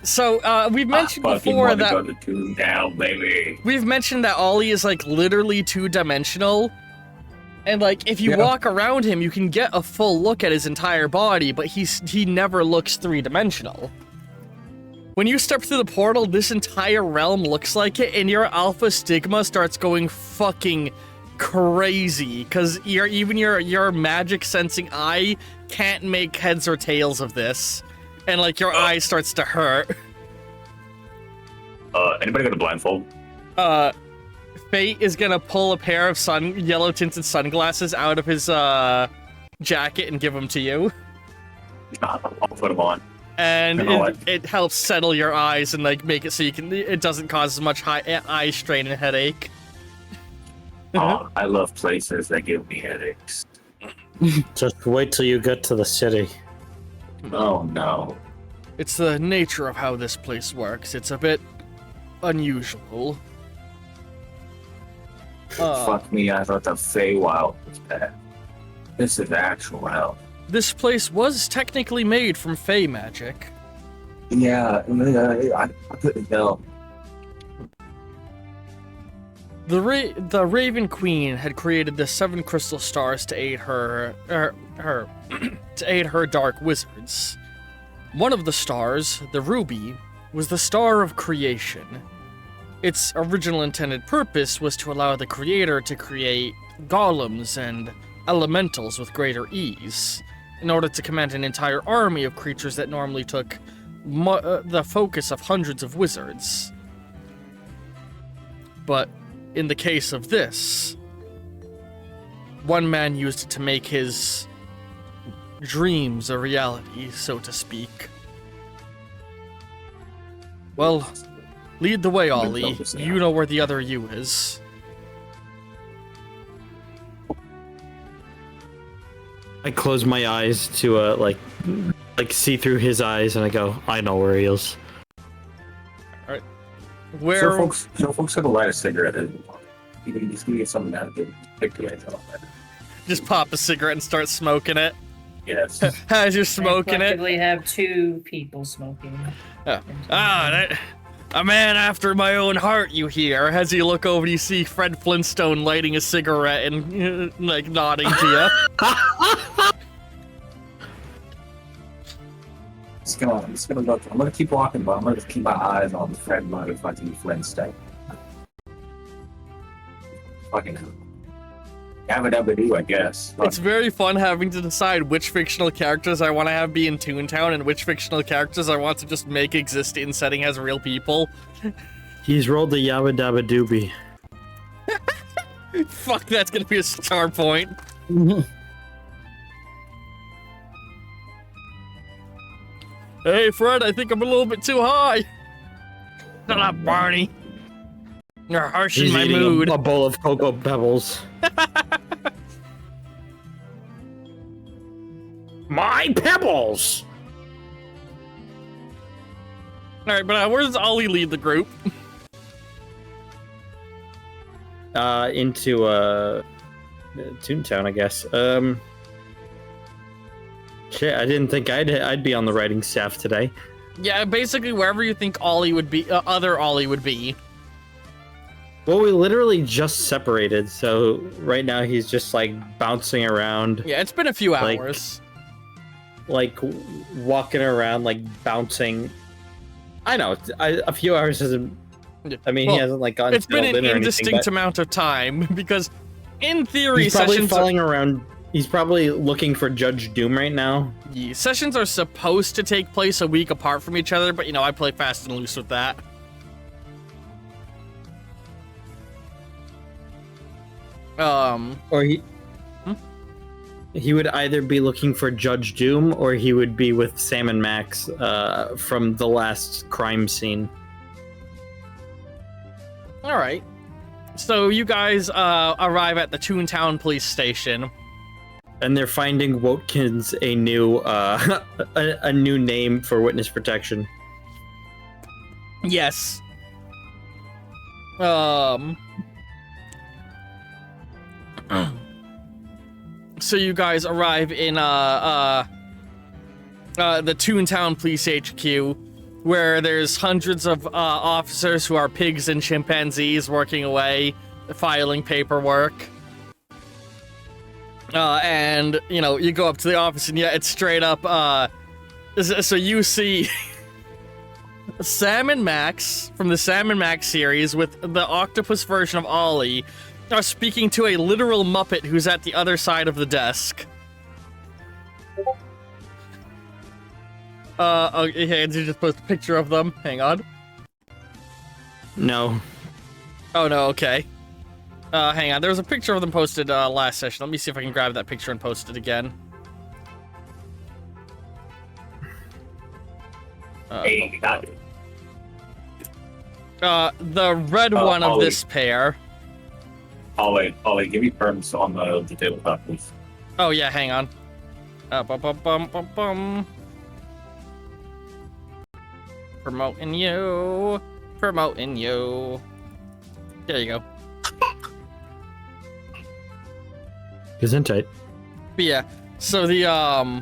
So, we've mentioned fucking before wanna that go to Toontown, baby. we've mentioned that Ollie is like literally two-dimensional. And like if you walk around him, you can get a full look at his entire body, but he never looks three-dimensional. When you step through the portal, this entire realm looks like it, and your alpha stigma starts going fucking crazy, because your magic sensing eye can't make heads or tails of this. And like your eye starts to hurt. Anybody got a blindfold? Fate is gonna pull a pair of yellow tinted sunglasses out of his jacket and give them to you. I'll put them on. And You know it helps settle your eyes and like make it so it doesn't cause as much eye strain and headache. Oh, I love places that give me headaches. Just wait till you get to the city. Oh no. It's the nature of how this place works. It's a bit unusual. Fuck me, I thought the Feywild was bad. This is actual hell. This place was technically made from Fey magic. Yeah, I couldn't tell. The Raven Queen had created the 7 crystal stars to aid her dark wizards. One of the stars, the ruby, was the star of creation. Its original intended purpose was to allow the creator to create golems and elementals with greater ease, in order to command an entire army of creatures that normally took the focus of hundreds of wizards. But in the case of this, one man used it to make his dreams a reality, so to speak. Well, lead the way, Ollie. You know where the other you is. I close my eyes to like see through his eyes, and I go, I know where he is. Alright. Where... So folks gonna light a cigarette and you can just get something out of it. Pick the edge off it. Just pop a cigarette and start smoking it. Yes. As you're smoking it. We have 2 people smoking. A man after my own heart, you hear. As you look over, you see Fred Flintstone lighting a cigarette and, like, nodding to you. I'm just gonna look. I'm gonna keep walking, but I'm gonna keep my eyes on Fred motherfucking Flintstone. Fucking Yabba-dabba-doo, I guess. It's very fun having to decide which fictional characters I want to have be in Toontown and which fictional characters I want to just make exist in setting as real people. He's rolled the Yabba Dabba Doobie. Fuck, that's gonna be a star point. Hey, Fred, I think I'm a little bit too high. Shut up, Barney. You're harshing He's my eating mood. a bowl of Cocoa Pebbles. My pebbles! Alright, but where does Ollie lead the group? Into Toontown, I guess. Shit, I didn't think I'd be on the writing staff today. Yeah, basically wherever you think Ollie would be, other Ollie would be. Well, we literally just separated, so right now he's just like bouncing around, Yeah, it's been a few Like- hours. like walking around, like bouncing. I know a few hours isn't. I mean, Well, he hasn't like gone. It's been settled an in or anything, indistinct but amount of time because, in theory, he's probably sessions falling around. He's probably looking for Judge Doom right now. sessions are supposed to take place a week apart from each other, but you know I play fast and loose with that. Or he. Hmm? He would either be looking for Judge Doom, or he would be with Sam and Max from the last crime scene. All right. So you guys arrive at the Toontown police station. And they're finding Wotkins a new a new name for witness protection. Yes. So you guys arrive in the Toontown Police HQ, where there's hundreds of officers who are pigs and chimpanzees working away, filing paperwork. And you know, you go up to the office, and yeah, it's straight up. So you see Sam and Max from the Sam and Max series with the octopus version of Ollie are speaking to a literal Muppet who's at the other side of the desk. Okay, did you just post a picture of them? Hang on. No. Oh no, okay. Hang on, there was a picture of them posted last session. Let me see if I can grab that picture and post it again. Hey, got it. The red one of Ollie. this pair. Ollie, give me perms on the tabletop, please. Oh yeah, hang on. Bum, bum, bum, bum, bum. Promoting you. Promoting you. There you go. Gesundheit. But yeah, so the oh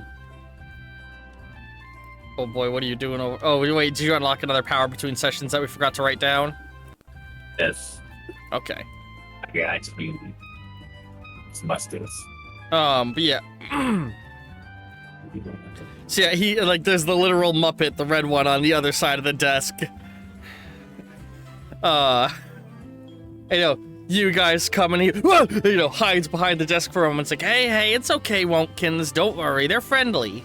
boy, what are you doing over? Oh wait, did you unlock another power between sessions that we forgot to write down? Yes. Okay. Yeah, it's really. It's mustiness. But yeah. So yeah, he like there's the literal Muppet, the red one on the other side of the desk. You know, you guys come and he, you know, hides behind the desk for a moment. It's like, hey, it's okay, Wonkins, don't worry, they're friendly.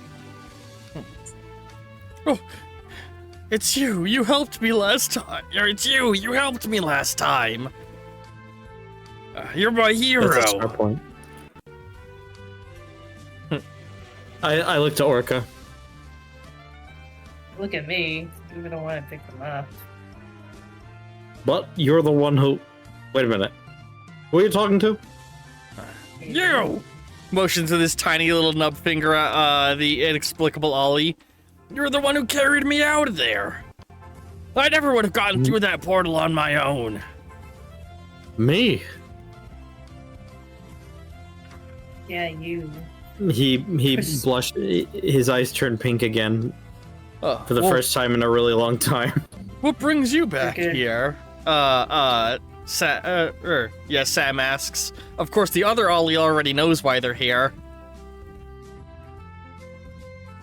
Oh, it's you. You helped me last time. Or it's you. You helped me last time. You're my hero. That's a star point. I looked to Orca. Look at me. Even don't want to pick them up. But you're the one who. Wait a minute. Who are you talking to? You! Motions with his tiny little nub finger at the inexplicable Ollie. You're the one who carried me out of there. I never would have gotten through that portal on my own. Me. Yeah, you. He blushed. His eyes turned pink again for the Well, first time in a really long time. What brings you back Okay. here? Sam asks. Of course, the other Ollie already knows why they're here.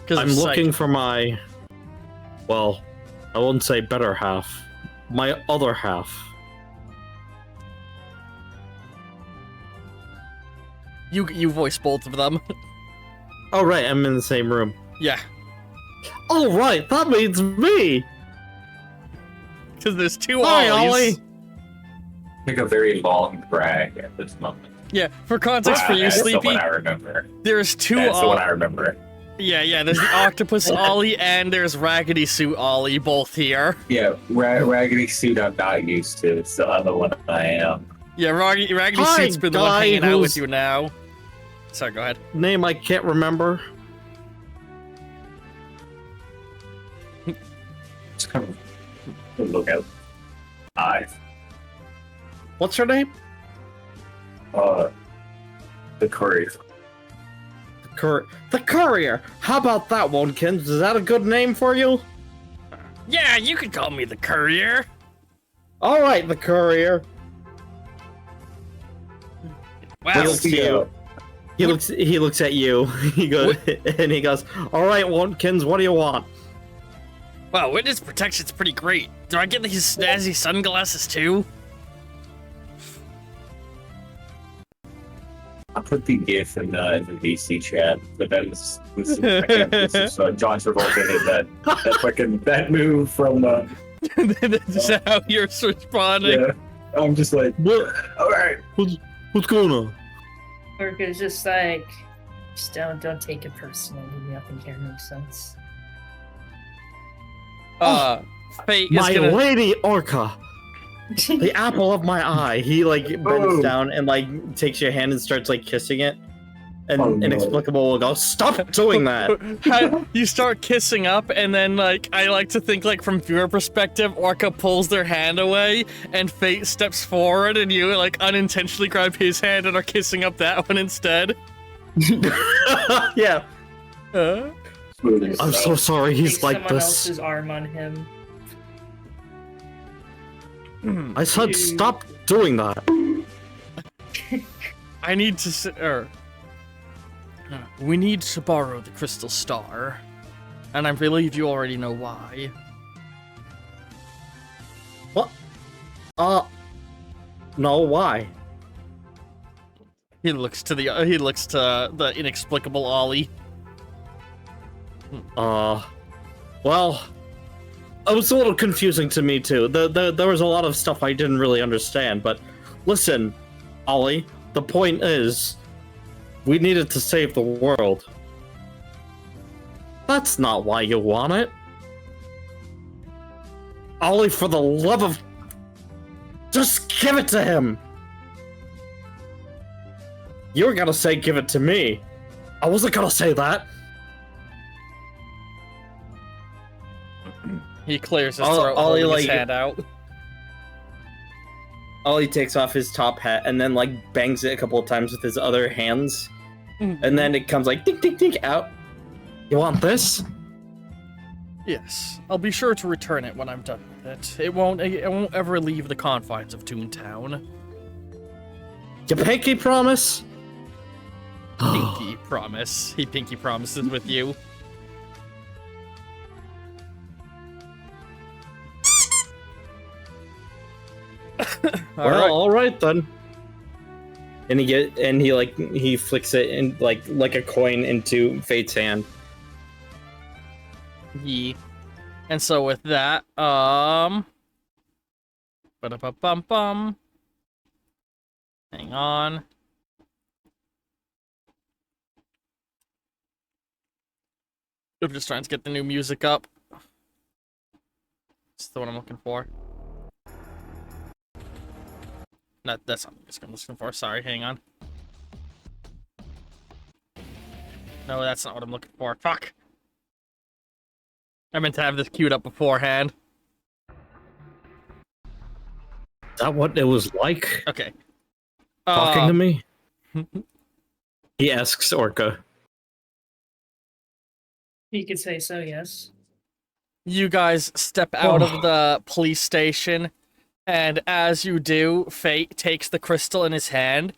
'Cause I'm of looking Psyche. for my. Well, I won't say better half. My other half. You voice both of them. Oh right, I'm in the same room. Yeah, Oh right, that means me. because there's two Hi, Ollies. Ollie. take a very long drag at this moment. Yeah, for context for you, That's the Sleepy, one I remember. there's two. That's the one I remember. Yeah, there's the Octopus Ollie and there's Raggedy Suit Ollie, both here. Yeah, Raggedy Suit I'm not used to. It's the other one I am. Yeah, Raggedy Hi, Suit's been the one guy hanging out with who's- you now. Sorry, go ahead. Name I can't remember. Just kind of look at eyes. What's her name? The courier. The Courier. How about that one, Kins? Is that a good name for you? Yeah, you could call me the Courier. All right, the Courier. Wow. Looks to you. He looks at you. He goes and he goes, "All right, Watkins, what do you want?" Wow, witness protection's pretty great. Do I get these snazzy sunglasses too? I put the GIF in the VC chat, but this is John Travolta did that move from That's how you're responding. yeah. I'm just like, What? all right. What's going on? Orca's just like, just don't take it personally. Nothing here makes sense. Fate is My gonna. lady Orca, the apple of my eye. He like bends Oh. down and like takes your hand and starts like kissing it. And Oh, no. Inexplicable will go, "Stop doing that!" You start kissing up, and then like I like to think like from viewer perspective, Orca pulls their hand away, and Fate steps forward, and you like unintentionally grab his hand and are kissing up that one instead. Yeah. Smooth I'm so sorry. Take He's like someone this. else's arm on him. I said, stop doing that. I need to. We need to borrow the crystal star, and I believe you already know why. What? No. Why? He looks to the inexplicable Ollie. Well, it was a little confusing to me too. There was a lot of stuff I didn't really understand, but listen, Ollie, the point is, we needed to save the world. That's not why you want it. Ollie, for the love of... Just give it to him! You were gonna say give it to me. I wasn't gonna say that. He clears his Ollie, throat, holding his like- hand out. Ollie takes off his top hat and then like bangs it a couple of times with his other hands, Mm-hmm. and then it comes like ding ding ding out. You want this? Yes, I'll be sure to return it when I'm done with it. It won't ever leave the confines of Toontown. Your pinky promise? Pinky promise. He pinky promises with you. All right then. And he flicks it in like a coin into Fate's hand. Yeah. And so with that, ba-da-ba-bum-bum. Hang on. I'm just trying to get the new music up. That's the one I'm looking for. No, that's not the music I'm looking for. Sorry, hang on. No, that's not what I'm looking for. Fuck! I meant to have this queued up beforehand. Is that what it was like? Okay. Talking to me? He asks Orca. You could say so, yes. You guys step out of the police station, and as you do, Fate takes the crystal in his hand,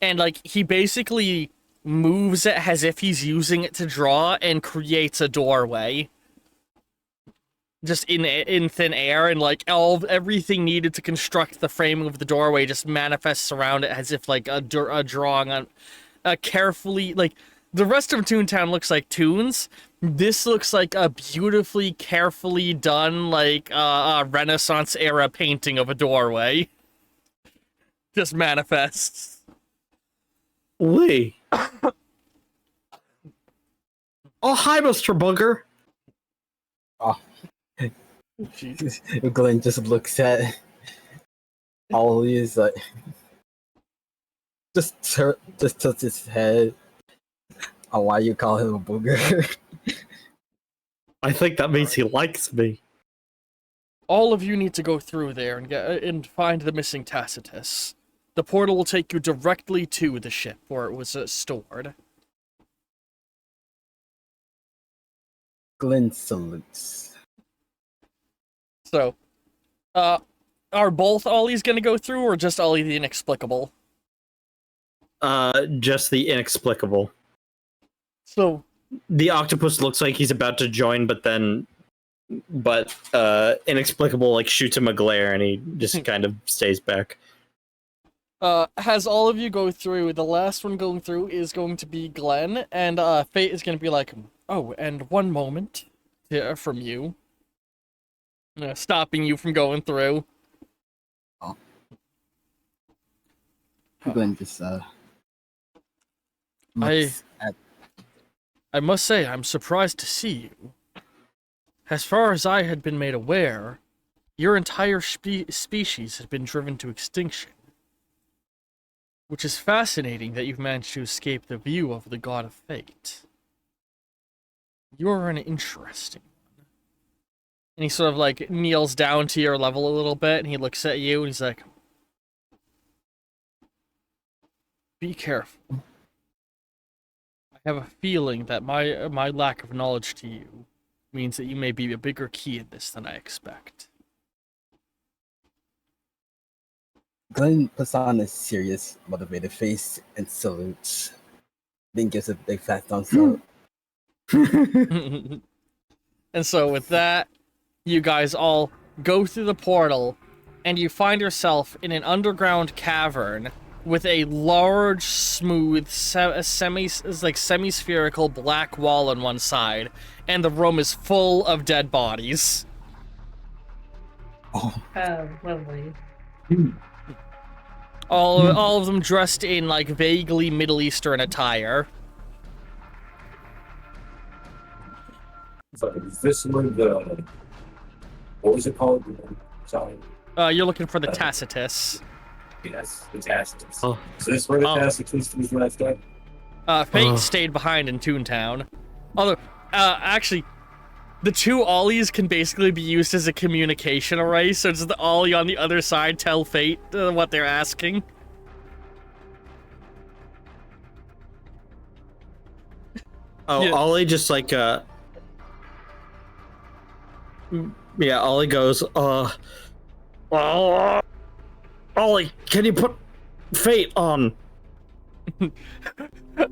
and like he basically moves it as if he's using it to draw and creates a doorway. Just in thin air, and like everything needed to construct the framing of the doorway just manifests around it as if like a drawing on a carefully, like the rest of Toontown looks like Toons. This looks like a beautifully, carefully done like Renaissance era painting of a doorway. just manifests. Lee. Oh, hi, Mr. Booger. Jesus. Glenn just looks at Ollie, is like, just tilts his head. Oh, why you call him a booger? I think that means he likes me. All of you need to go through there and find the missing Tacitus. The portal will take you directly to the ship where it was stored. Glenn salutes. So, are both Ollies gonna go through, or just Ollie the Inexplicable? Just the inexplicable. So, The octopus looks like he's about to join, but inexplicable like shoots him a glare, and he just kind of stays back. has all of you go through. The last one going through is going to be Glenn, and Fate is gonna be like, oh, and one moment from you. Stopping you from going through. Glenn just I looks at must say, I'm surprised to see you. As far as I had been made aware, your entire species had been driven to extinction. Which is fascinating that you've managed to escape the view of the God of Fate. You're an interesting one. And he sort of like kneels down to your level a little bit, and he looks at you, and he's like, be careful. I have a feeling that my lack of knowledge to you means that you may be a bigger key in this than I expect. Glenn puts on a serious, motivated face and salutes. Then gives a big fat thumbs up. And so with that, you guys all go through the portal, and you find yourself in an underground cavern with a large, smooth, semi-spherical black wall on one side, and the room is full of dead bodies. Oh, Oh, lovely. All of them dressed in like vaguely Middle Eastern attire. So is this where the what was it called? Sorry. You're looking for the Tacitus. Yes, the Tacitus. Oh. Is this where the Oh. Tacitus was left at? Fate stayed behind in Toontown. Actually, the two Ollies can basically be used as a communication array, so does the Ollie on the other side tell Fate what they're asking? Oh, Yeah. Ollie just like yeah, Ollie goes, Ollie, can you put Fate on?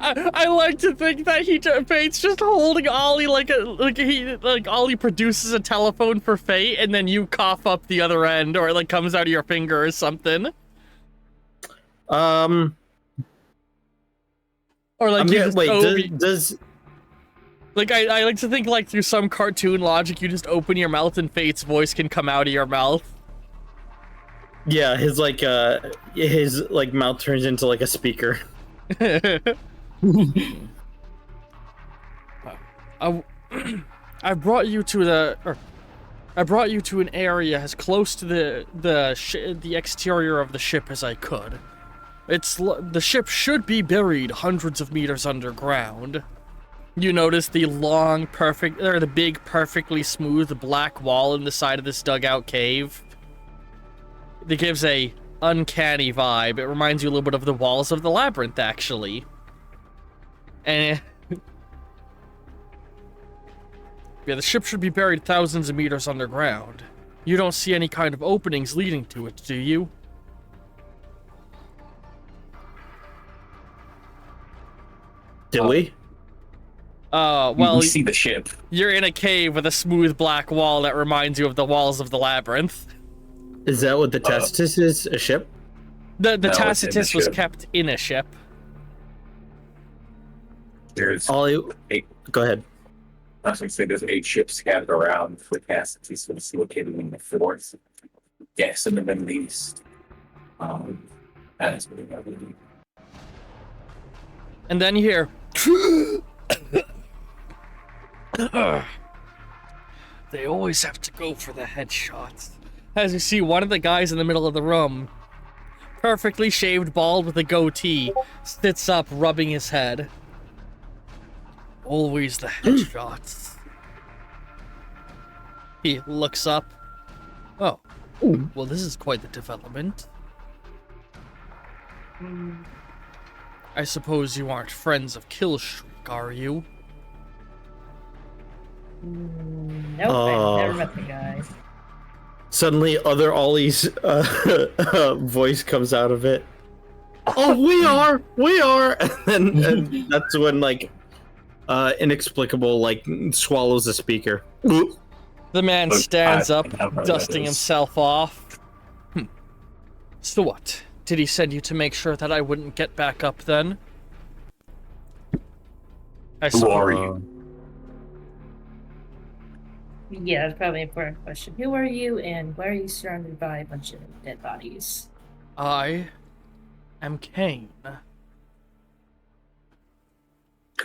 I like to think that Fate's just holding Ollie like Ollie produces a telephone for Fate, and then you cough up the other end, or it like comes out of your finger or something. Or like you just does like I like to think like through some cartoon logic, you just open your mouth and Fate's voice can come out of your mouth. yeah, his mouth turns into like a speaker. I brought you to an area as close to the exterior of the ship as I could. The ship should be buried hundreds of meters underground. You notice the the big, perfectly smooth black wall in the side of this dugout cave. It gives a uncanny vibe. It reminds you a little bit of the walls of the labyrinth, actually. And yeah, the ship should be buried thousands of meters underground. You don't see any kind of openings leading to it, do you? Do we? Well, we see the ship. you're in a cave with a smooth black wall that reminds you of the walls of the labyrinth. Is that what the Tacitus is? A ship? The No, it's in the Tacitus was ship. kept in a ship. There's Ollie, eight. go ahead. I was gonna say there's 8 ships scattered around for Tacitus was located in the fourth. Yes, in the Middle East. That's what I believe. And then you hear. They always have to go for the headshots. As you see one of the guys in the middle of the room, perfectly shaved, bald with a goatee, sits up, rubbing his head. Always the headshots. He looks up. Oh, well, this is quite the development. I suppose you aren't friends of Killstreak, are you? Nope, I've never met the guy. Suddenly, other Ollie's voice comes out of it. Oh, we are, and that's when like inexplicable like swallows the speaker. The man Look, stands I up, know where that dusting is. himself off. So what? Did he send you to make sure that I wouldn't get back up then? Who are you? Yeah, that's probably an important question. Who are you, and why are you surrounded by a bunch of dead bodies? I am Kane.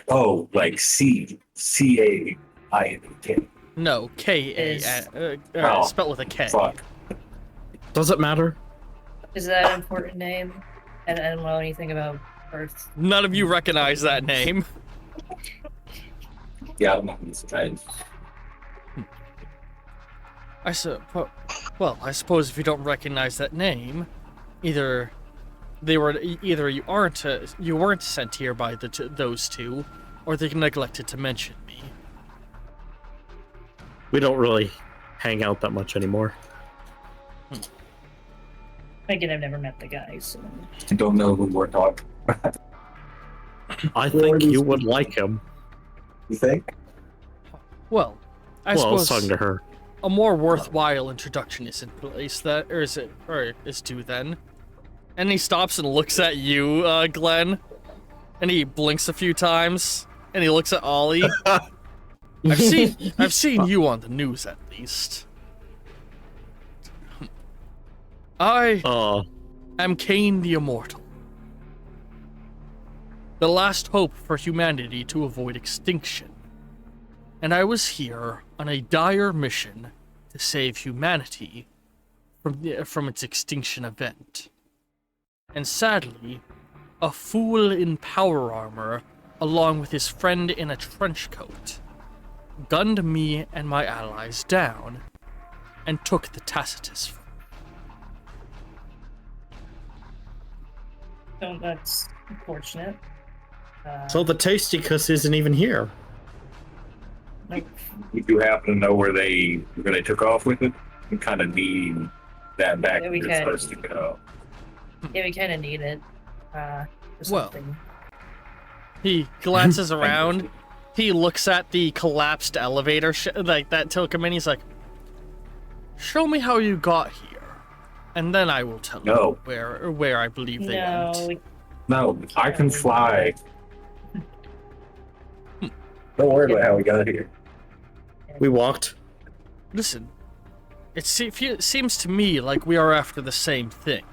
Oh, like C-A-I-N-K. No, K-A, Oh, spelled with a K. Fuck. Does it matter? Is that an important name? And I don't know anything about Earth. None of you recognize that name. Yeah, I'm not surprised. I suppose if you don't recognize that name, either you weren't sent here by those two, or they neglected to mention me. We don't really hang out that much anymore. Again, I've never met the guy, so. I don't know who we're talking. I think you would like him. You think? Well, I Well, I was suppose talking to her. a more worthwhile introduction is in place. Is due then. And he stops and looks at you, Glenn, and he blinks a few times, and he looks at Ollie. I've seen you on the news at least. I am Kane the Immortal. The last hope for humanity to avoid extinction. And I was here on a dire mission to save humanity from its extinction event. And sadly, a fool in power armor, along with his friend in a trench coat, gunned me and my allies down and took the Tacitus. So that's unfortunate. So the Tasty Cuss isn't even here. Nope. If you happen to know where they took off with it, we kind of need that back Yeah, where we it's can. supposed to go. Yeah, we kind of need it. For Well. something. He glances around. He looks at the collapsed elevator like that took him in. He's like, "Show me how you got here, and then I will tell No. you where I believe they No, went." No, I can fly. Don't worry about how we got here. We walked. Listen, it seems to me like we are after the same thing.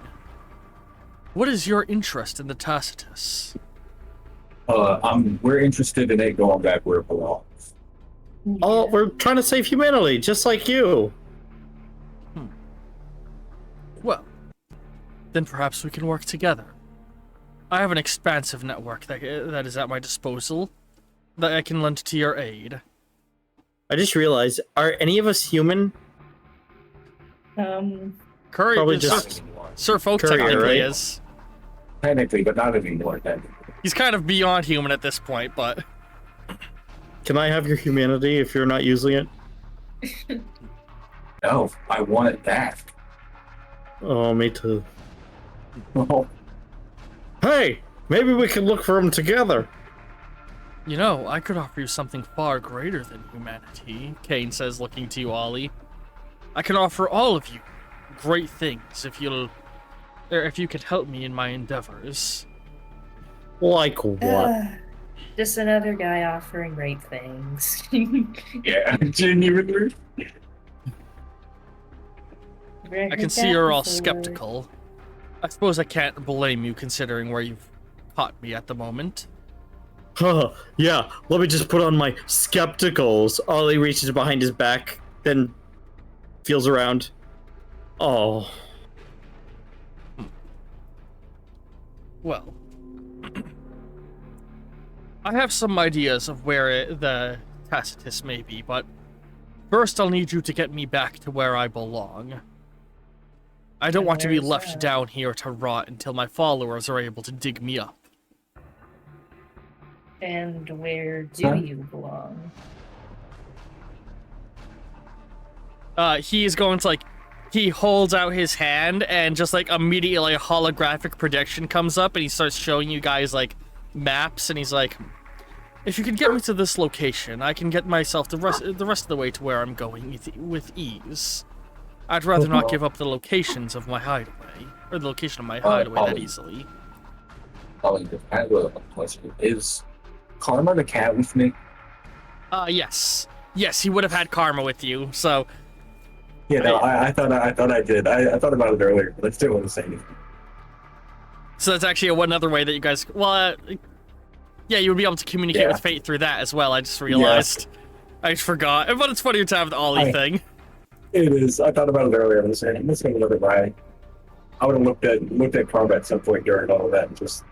What is your interest in the Tacitus? We're interested in it going back where it belongs. Oh, we're trying to save humanity, just like you. Well, then perhaps we can work together. I have an expansive network that is at my disposal that I can lend to your aid. I just realized, are any of us human? Curry Probably is, just Sir Folk Courier, technically right? is. Technically, but not anymore. Technically. He's kind of beyond human at this point, but Can I have your humanity if you're not using it? No, I want it back. Oh, me too. Hey, maybe we can look for him together. you know, I could offer you something far greater than humanity, Kane says, looking to you, Ollie. I can offer all of you great things if you could help me in my endeavors. Like what? Just another guy offering great things. Yeah, genuinely. I can see you're all skeptical. I suppose I can't blame you considering where you've caught me at the moment. Yeah, let me just put on my skepticals. Ollie reaches behind his back, then feels around. Oh. Well, I have some ideas of where the Tacitus may be, but first I'll need you to get me back to where I belong. I don't want to be Where's left that? down here to rot until my followers are able to dig me up. And where do Huh? you belong? He's going to, like, he holds out his hand and just, like, immediately a holographic projection comes up and he starts showing you guys, like, maps, and he's like, if you can get me to this location, I can get myself the rest of the way to where I'm going with ease. I'd rather not give up the locations of my hideaway, or the location of my hideaway that easily. Ollie, I have a question. Is Karma the cat with me? Yes. Yes, he would have had Karma with you, so... Yeah, no, I thought I did. I thought about it earlier, but I still want to say anything. So that's actually one other way that you guys... Well, yeah, you would be able to communicate Yeah. with Fate through that as well, I just realized. I just forgot. But it's funnier to have the Ollie thing. It is. I thought about it earlier. I was saying, I'm just going to look at my... I would have looked at Karma at some point during all of that and just...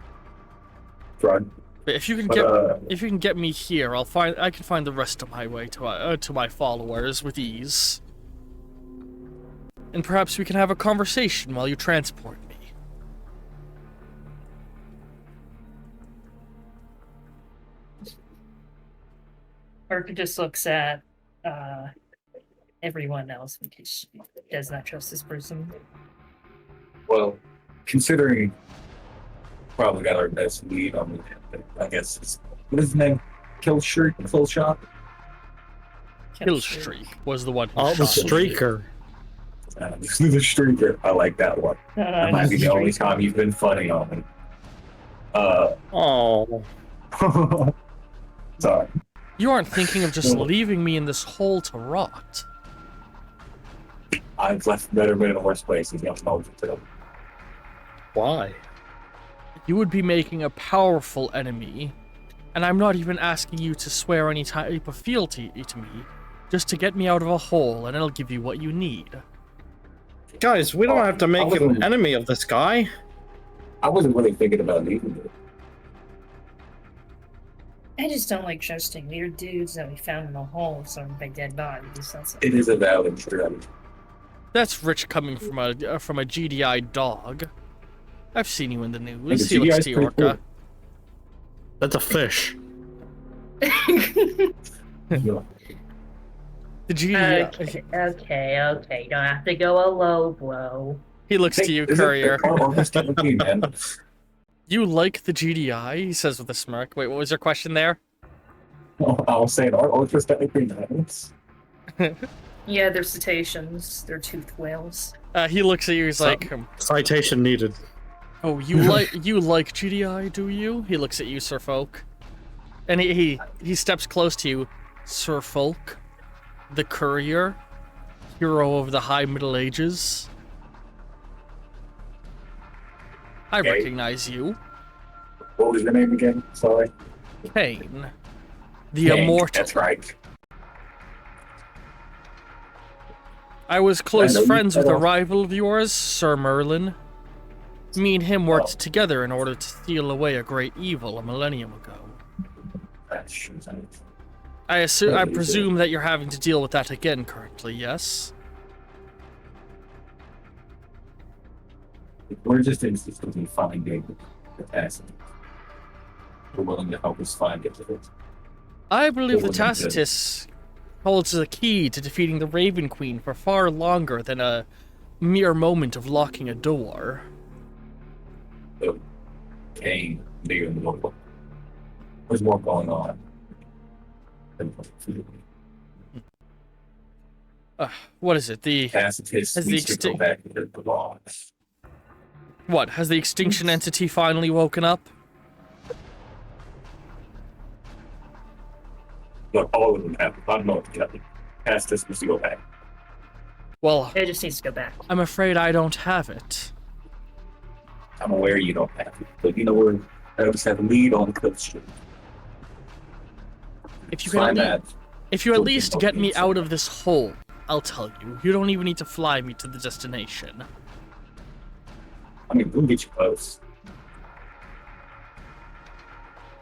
Run. But if you can But, if you can get me here, I can find the rest of my way to my followers with ease. And perhaps we can have a conversation while you transport me. Arca just looks at everyone else because she does not trust this person. well, considering probably got our best lead on the... I guess it's... What is his name? Killshot? Killstreak was the one who Oh, the shot you. streaker. The Streaker. I like that one. That might be the only time you've been funny on me. Oh. Sorry. You aren't thinking of just leaving me in this hole to rot. I've left better but in worse places. You know, to. Why? You would be making a powerful enemy, and I'm not even asking you to swear any type of fealty to me, just to get me out of a hole, and it'll give you what you need. Guys, we don't have to make an wasn't- enemy of this guy. I wasn't really thinking about leaving it. I just don't like trusting weird dudes that we found in a hole surrounded by dead bodies. That's It is a valid strategy. That's rich coming from a GDI dog. I've seen you in the Hey, news. the He looks GDI 's to pretty Orca. That's a fish. cool. The GDI. okay. You don't have to go a low blow. He looks to you, Courier. Man. You like the GDI? He says with a smirk. Wait, what was your question there? I was saying, are ultras technically diamonds? Yeah, they're cetaceans. They're toothed whales. He looks at you. He's So- like, Citation needed. "Oh, you like GDI, do you?" He looks at you, Sir Folk, and he steps close to you, Sir Folk, the Courier, hero of the High Middle Ages. I Okay. recognize you, What was your name again? Sorry. Pain, the Hank, Immortal. That's right. I was I close know you friends with a well. rival of yours, Sir Merlin. Me and him worked Oh. together in order to steal away a great evil a millennium ago. That's I Yeah, you presume that you're having to deal with that again currently, yes? We're just insistently finding the task. We're willing to help us find it. I believe the What was it? Tacitus holds the key to defeating the Raven Queen for far longer than a mere moment of locking a door. The pain, bigger than what. There's more going on. What is it? The Tacitus Has the needs to go extin- back to the belongs. what? Has the extinction entity finally woken up? Look, all of them have. I don't know what together. Tacitus needs to go back. Well, It just needs to go back. I'm afraid I don't have it. I'm aware you don't have it, but you know where I just have a lead on Cliff Street. If you Find can, that. if you at least get me out of this hole, I'll tell you. You don't even need to fly me to the destination. I mean, we'll get you close.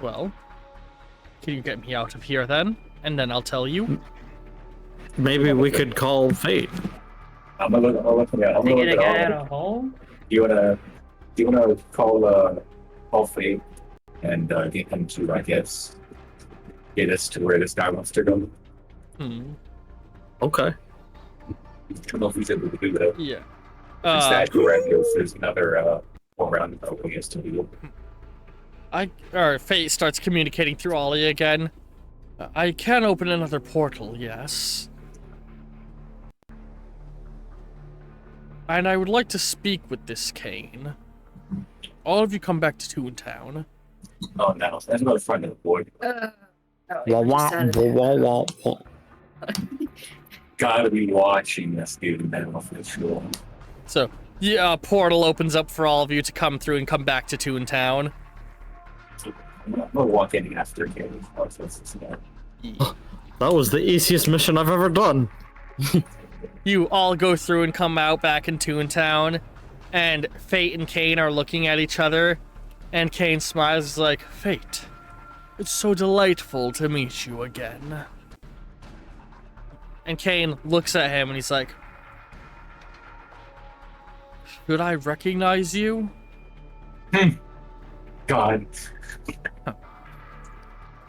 Well, can you get me out of here then? And then I'll tell you. Maybe we could call Fate. I'm gonna look at it. I'm They gonna get look a at guy all out of hole? Do you wanna call Fate and get him to, I guess, get us to where this guy wants to go? Okay. I don't know if he's able to do that. Yeah. Is that correct? If there's another one round that he has to do. Fate starts communicating through Ollie again. I can open another portal, yes. And I would like to speak with this Kane. All of you come back to Toontown. Oh no, that's another friend of the boy. Gotta be watching this dude now for sure. So, yeah, a portal opens up for all of you to come through and come back to Toontown. I'm gonna walk in after him. That was the easiest mission I've ever done. You all go through and come out back in Toontown, and Fate and Kane are looking at each other, and Kane smiles like, Fate, it's so delightful to meet you again. And Kane looks at him and he's like, should I recognize you? God.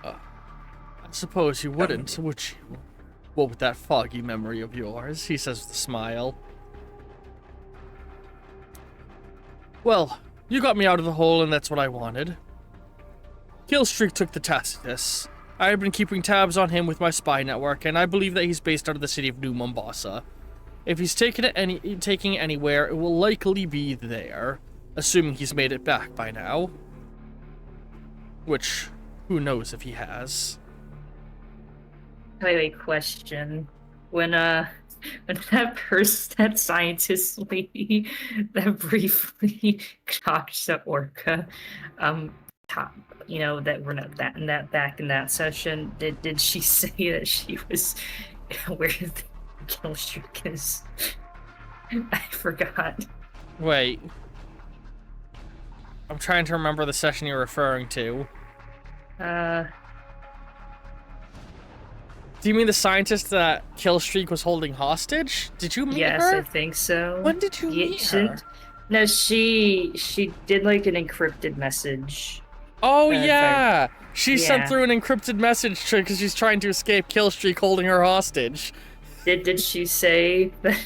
I suppose you wouldn't, would you? What with that foggy memory of yours, he says with a smile. Well, you got me out of the hole and that's what I wanted. Killstreak took the Tacitus. I have been keeping tabs on him with my spy network, and I believe that he's based out of the city of New Mombasa. If he's taking it anywhere, it will likely be there, assuming he's made it back by now. Which, who knows if he has. Wait, question. When that scientist lady that briefly talked to Orca, that we're not that in that back in that session, did she say that she was where the Killstreak is? I forgot. Wait. I'm trying to remember the session you're referring to. Do you mean the scientist that Killstreak was holding hostage? Did you meet Yes, her? I think so. When did you meet her? No, she did like an encrypted message. Oh, if yeah! She sent yeah. through an encrypted message because she's trying to escape Killstreak holding her hostage. Did she say that?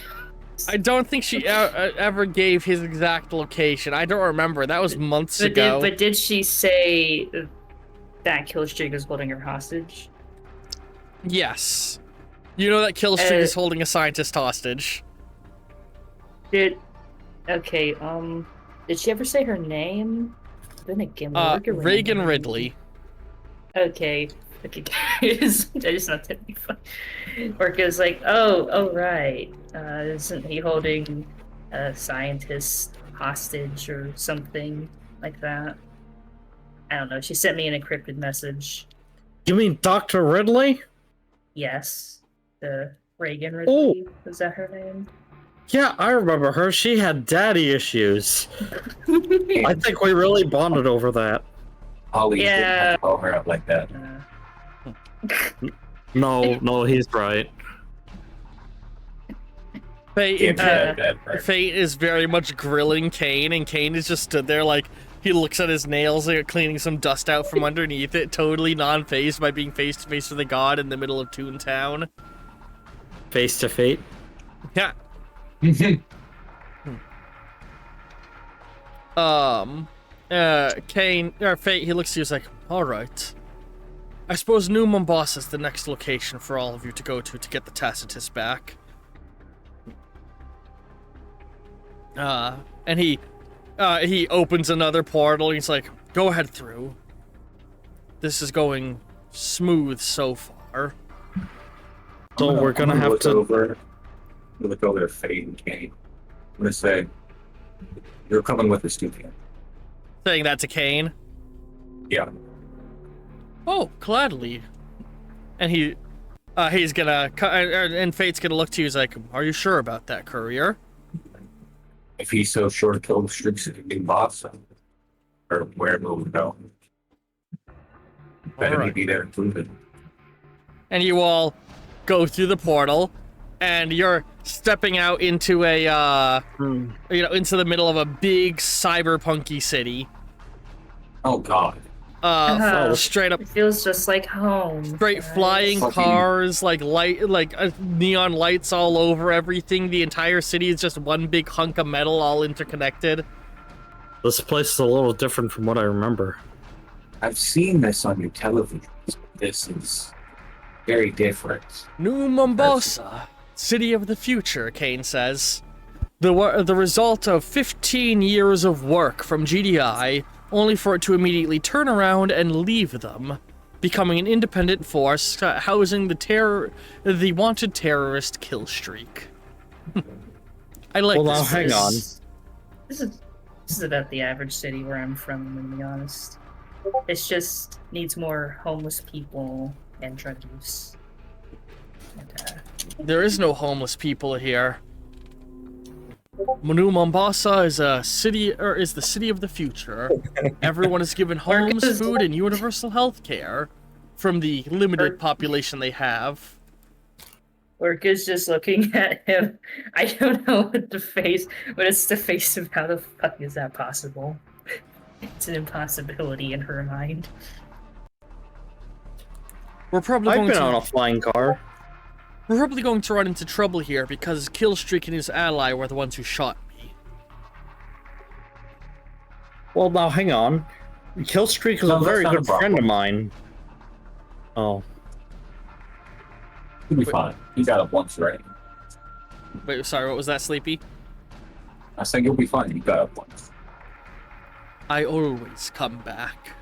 I don't think she ever gave his exact location. I don't remember. That was months ago. But did she say that Killstreak is holding her hostage? Yes. You know that Killstreak is holding a scientist hostage. Did she ever say her name? Then again, Reagan Ridley. Okay, guys. I just thought that'd be fun. Orca's like, oh right. Isn't he holding a scientist hostage or something like that? I don't know. She sent me an encrypted message. You mean Dr. Ridley? Yes. The Reagan Ridley. Was that her name? Yeah, I remember her. She had daddy issues. I think we really bonded over that. Ollie didn't have to call her up like that. No, he's right. Fate is very much grilling Kane, and Kane is just stood there like, he looks at his nails, like, cleaning some dust out from underneath it, totally non-phased by being face-to-face with a god in the middle of Toontown. Face to Fate? Yeah. Kane, or Fate, he looks at you, he's like, alright. I suppose New Mombasa is the next location for all of you to go to get the Tacitus back. And he opens another portal, he's like, go ahead through. This is going smooth so far. So we're gonna have to... Look over at Fate and Kane. I'm gonna say, you're coming with us, too, Kane. Saying that to Kane. Yeah. Oh, gladly. And he's gonna, and Fate's gonna look to you. He's like, "Are you sure about that, courier?" If he's so sure to kill the Strix in Boston, or wherever we go, better Alright. be there to prove it. And you all go through the portal, and you're stepping out into a, into the middle of a big cyberpunky city. Oh God. Straight up, It feels just like home. straight guys. flying Fucking- cars, like neon lights all over everything. The entire city is just one big hunk of metal, all interconnected. This place is a little different from what I remember. I've seen this on your television. This is very different. New Mombasa, city of the future, Kane says. The result of 15 years of work from GDI, only for it to immediately turn around and leave them, becoming an independent force housing the wanted terrorist kill streak. I like Well, now this. hang on. This is about the average city where I'm from, I'm gonna be honest. It's just needs more homeless people and drug use. And, There is no homeless people here. New Mombasa is the city of the future. Everyone is given homes, food, and universal health care from the limited population they have. Orca's just looking at him. I don't know what the face, but it's the face of how the fuck is that possible? It's an impossibility in her mind. We're probably I've going been to on a flying car. We're probably going to run into trouble here because Killstreak and his ally were the ones who shot me. Well, now hang on. Killstreak is No, a that's very not a good friend problem. of mine. Oh. You'll be fine. You got it once, right? Wait, sorry, what was that, Sleepy? I said you'll be fine. You got it once. I always come back.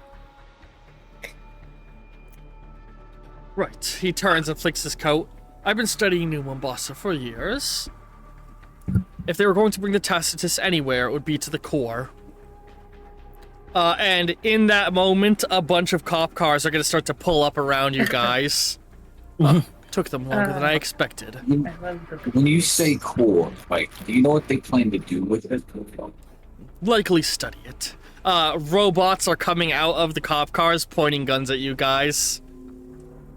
Right, he turns and flicks his coat. I've been studying New Mombasa for years. If they were going to bring the Tacitus anywhere, it would be to the core. And in that moment, a bunch of cop cars are going to start to pull up around you guys. Took them longer than I expected. I love the When you say core, like, do you know what they plan to do with it? Likely study it. Robots are coming out of the cop cars pointing guns at you guys.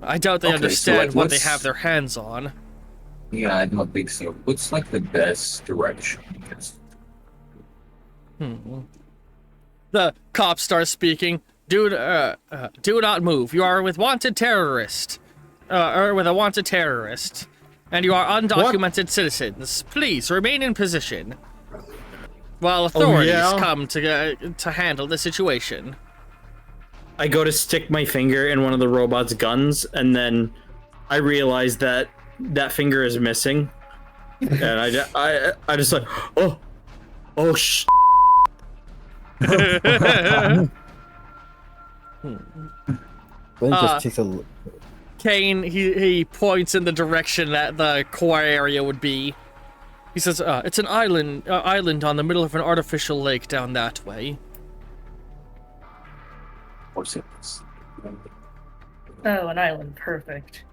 I doubt they Okay, so, understand like, what they what's- have their hands on. Yeah, I don't think so. What's like the best direction? Because The cop starts speaking. Do not move. You are with wanted terrorist. Or with a wanted terrorist. And you are undocumented citizens. Please remain in position. While authorities yeah? come to handle the situation. I go to stick my finger in one of the robot's guns, and then I realize that that finger is missing. And I just like, oh sh. Glenn just takes a look. Kane, he points in the direction that the core area would be. He says, it's an island on the middle of an artificial lake down that way. or cities. Oh, an island, perfect.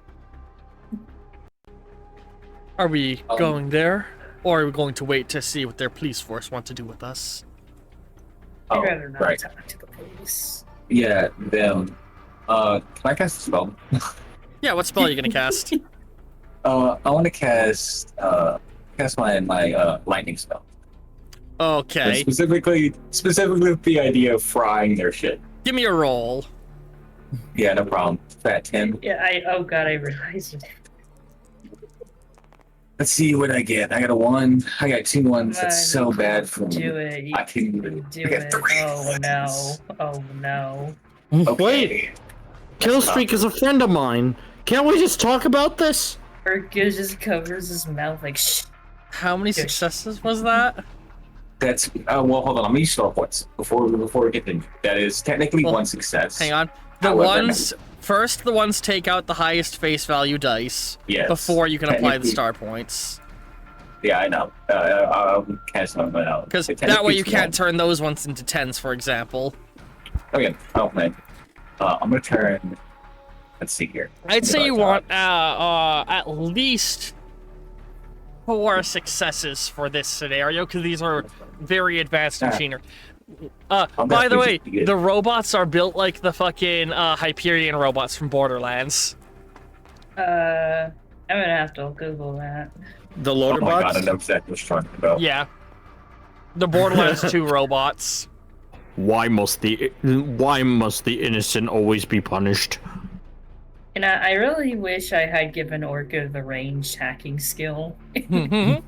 Are we going there? Or are we going to wait to see what their police force want to do with us? I'd Oh, rather not right. talk to the police. Yeah, them. Can I cast a spell? Yeah, what spell are you gonna cast? I want to cast my lightning spell. Okay. Specifically with the idea of frying their shit. Give me a roll. Yeah, no problem. Fat Tim. Yeah, oh god, I realized it. Let's see what I get. I got a 1. I got 2 ones. That's so bad for me. Do it. I can Do I got it. 3 Oh no. ones. Oh no. Okay. Wait, Killstreak is a friend of mine. Can't we just talk about this? Urkus just covers his mouth like shh. How many successes was that? That's well. Hold on. Let me start points before we get into that. Is technically Well, 1 success. Hang on. The ones take out the highest face value dice Yes. before you can apply the Technically- star points. Yeah, I know. I'll cancel them out. Because It that way keeps you can't going. turn those ones into 10s, for example. Okay. Oh man. I'm gonna turn. Let's see here. I'd say you want at least 4 successes for this scenario, because these are very advanced Yeah. machinery. I'll By the way, definitely get- the robots are built like the fucking Hyperion robots from Borderlands. I'm gonna have to Google that. The Oh loader my god, I bots. know exactly what you're talking about. Yeah. The Borderlands 2 robots. Why must the innocent always be punished? And I really wish I had given Orca the ranged hacking skill. Alright,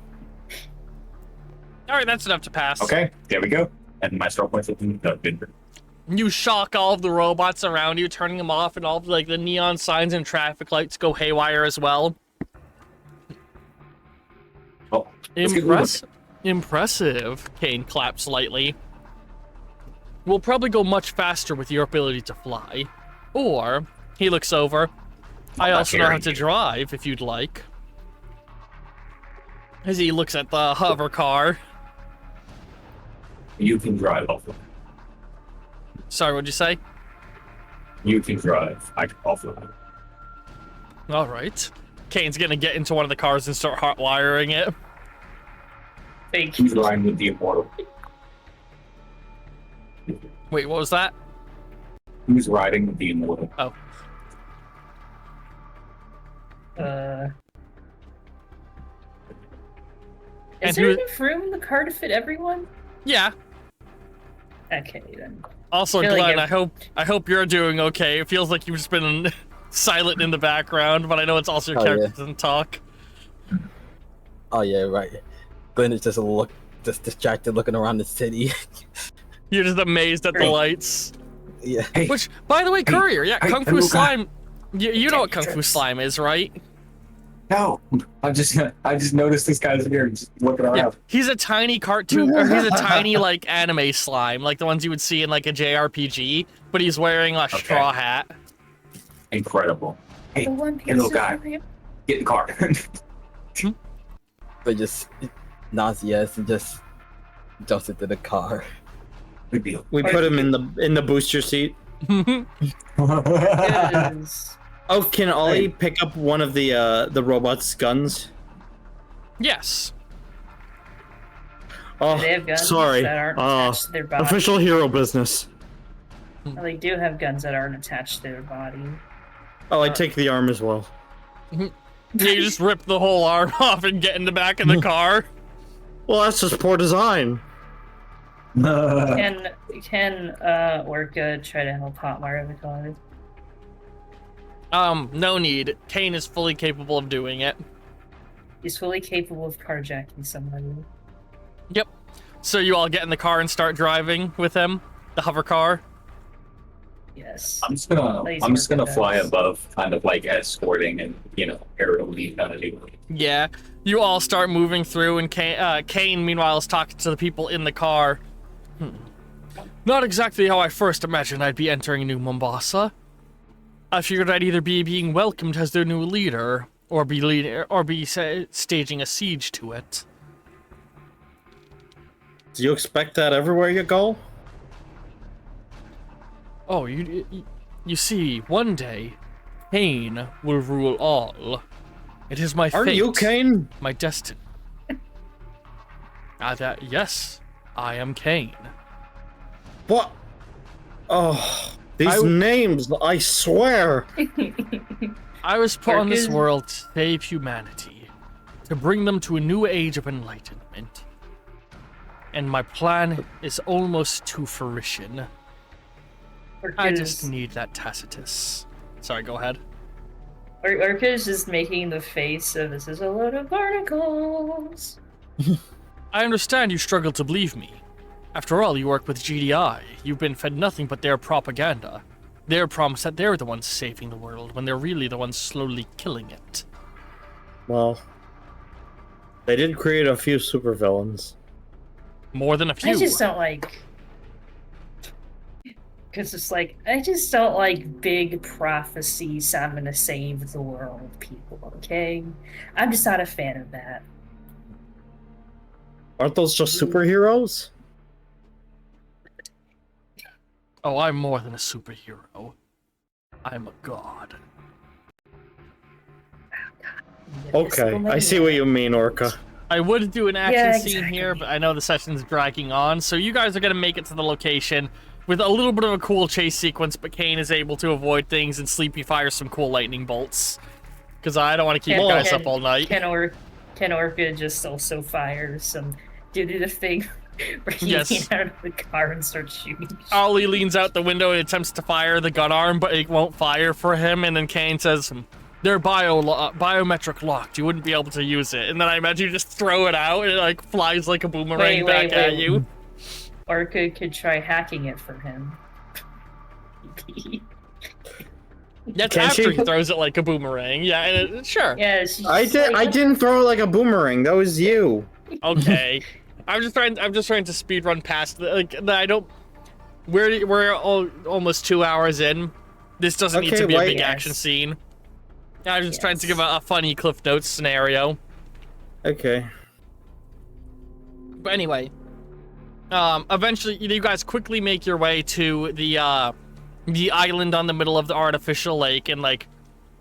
that's enough to pass. Okay, there we go. And my star points have been good. You shock all of the robots around you, turning them off, and all of, like, the neon signs and traffic lights go haywire as well. Oh, let's get moving. Impressive. Kane claps lightly. We'll probably go much faster with your ability to fly. Or, he looks over. I not also know how carrying to you. drive, if you'd like. As he looks at the hover car. You can drive off of it. Sorry, what'd you say? You can drive. I can off of it. Alright. Kane's gonna get into one of the cars and start hot wiring it. Thank Who's you. riding with the immortal? Wait, what was that? Who's riding with the immortal? Oh. Is And there who- enough room in the car to fit everyone? Yeah. Okay, then. Also, Feel like Glenn, ev- I hope you're doing okay. It feels like you've just been silent in the background, but I know it's also your Oh, character yeah. doesn't talk. Oh yeah, right. Glenn is just distracted, looking around the city. You're just amazed at the Great. lights. Yeah. Which, by the way, Courier, yeah, hey, Kung Fu little guy. Slime. You know what Kung Fu Slime is, right? No, I just noticed this guy's here and just looking around. Yeah, he's a tiny cartoon, or he's a tiny like anime slime, like the ones you would see in like a JRPG, but he's wearing a straw hat. Incredible. Hey, The one hey, little piece guy, of ramp- get in the car. But just nauseous and just jumps into the car. Big deal. We put him in the booster seat. Yes. Oh, can Ollie pick up one of the robot's guns? Yes. Oh, They have guns sorry. that aren't attached to their body. Official hero business. Well, they do have guns that aren't attached to their body. Oh, I take the arm as well. Yeah, you just rip the whole arm off and get in the back of the car. Well, that's just poor design. Can Orca try to help hotwire the car? No need. Kane is fully capable of doing it. He's fully capable of carjacking somebody. Yep. So you all get in the car and start driving with him, the hover car. Yes. I'm just gonna Laser fly guns. above, kind of like escorting and aerial lead kind of do. Yeah. You all start moving through, and Kane, meanwhile, is talking to the people in the car. Not exactly how I first imagined I'd be entering New Mombasa. I figured I'd either be being welcomed as their new leader, or be staging a siege to it. Do you expect that everywhere you go? Oh, you see, one day, Kane will rule all. It is my Aren't fate, you Kane? my destiny. Yes, I am Kane. What? Oh, these I w- names, I swear. I was put on this Orchid? world to save humanity, to bring them to a new age of enlightenment. And my plan is almost to fruition. I just need that Tacitus. Sorry, go ahead. Orca is just making the face of this is a load of barnacles. I understand you struggle to believe me. After all, you work with GDI. You've been fed nothing but their propaganda. Their promise that they're the ones saving the world, when they're really the ones slowly killing it. Well, they did create a few supervillains. More than a few. I just don't like. Because it's like, I just don't like big prophecies having to save the world, people, okay? I'm just not a fan of that. Aren't those just superheroes? Oh, I'm more than a superhero. I'm a god. Okay, I see what you mean, Orca. I would do an action Yeah, scene here, exactly. but I know the session's dragging on, so you guys are gonna make it to the location with a little bit of a cool chase sequence, but Kane is able to avoid things and Sleepy fires some cool lightning bolts. Because I don't want to keep you guys up all night. Can Orca just also fire some do the thing where he Yes. leans out of the car and starts shooting? Ollie leans out the window and attempts to fire the gun arm, but it won't fire for him, and then Kane says, they're biometric locked, you wouldn't be able to use it. And then I imagine you just throw it out and it like flies like a boomerang back at you. Orca could try hacking it for him. That's Can after she? he throws it like a boomerang. Yeah, and sure. Yeah, she's I didn't throw it like a boomerang. That was you. Okay. I'm just trying to speed run past I don't. We're almost 2 hours in. This doesn't need Okay, to be a wait. big action scene. I'm just trying to give a funny Cliff Notes scenario. Okay. But anyway, eventually you guys quickly make your way to the island on the middle of the artificial lake, and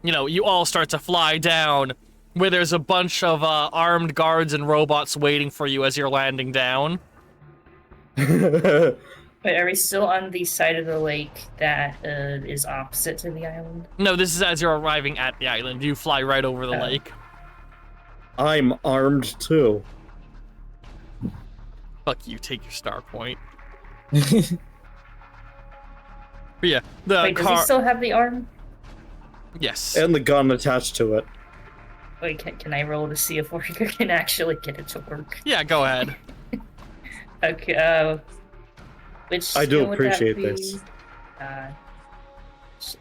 you all start to fly down, where there's a bunch of armed guards and robots waiting for you as you're landing down. But are we still on the side of the lake that is opposite to the island? No, this is as you're arriving at the island. You fly right over the Oh. lake. I'm armed too. Fuck you, take your star point. But yeah, the Wait, does he car. still have the arm? Yes. And the gun attached to it. Wait, can I roll to see if Orca can actually get it to work? Yeah, go ahead. Okay, which I do skill would that appreciate be? this.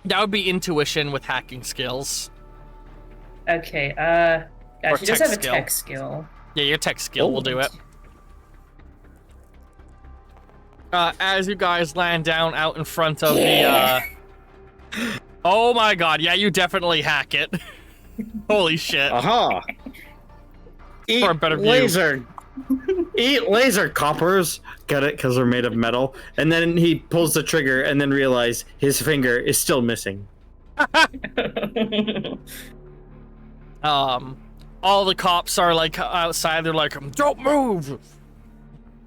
That would be intuition with hacking skills. Okay, Or gosh, he does tech have a skill. tech skill. Yeah, your tech skill will do it. As you guys land down out in front of the, Oh my god, yeah, you definitely hack it. Holy shit. Aha! Eat For a better view. laser. Eat laser, coppers. Get it? Because they're made of metal. And then he pulls the trigger and then realizes his finger is still missing. All the cops are outside, they're like, don't move!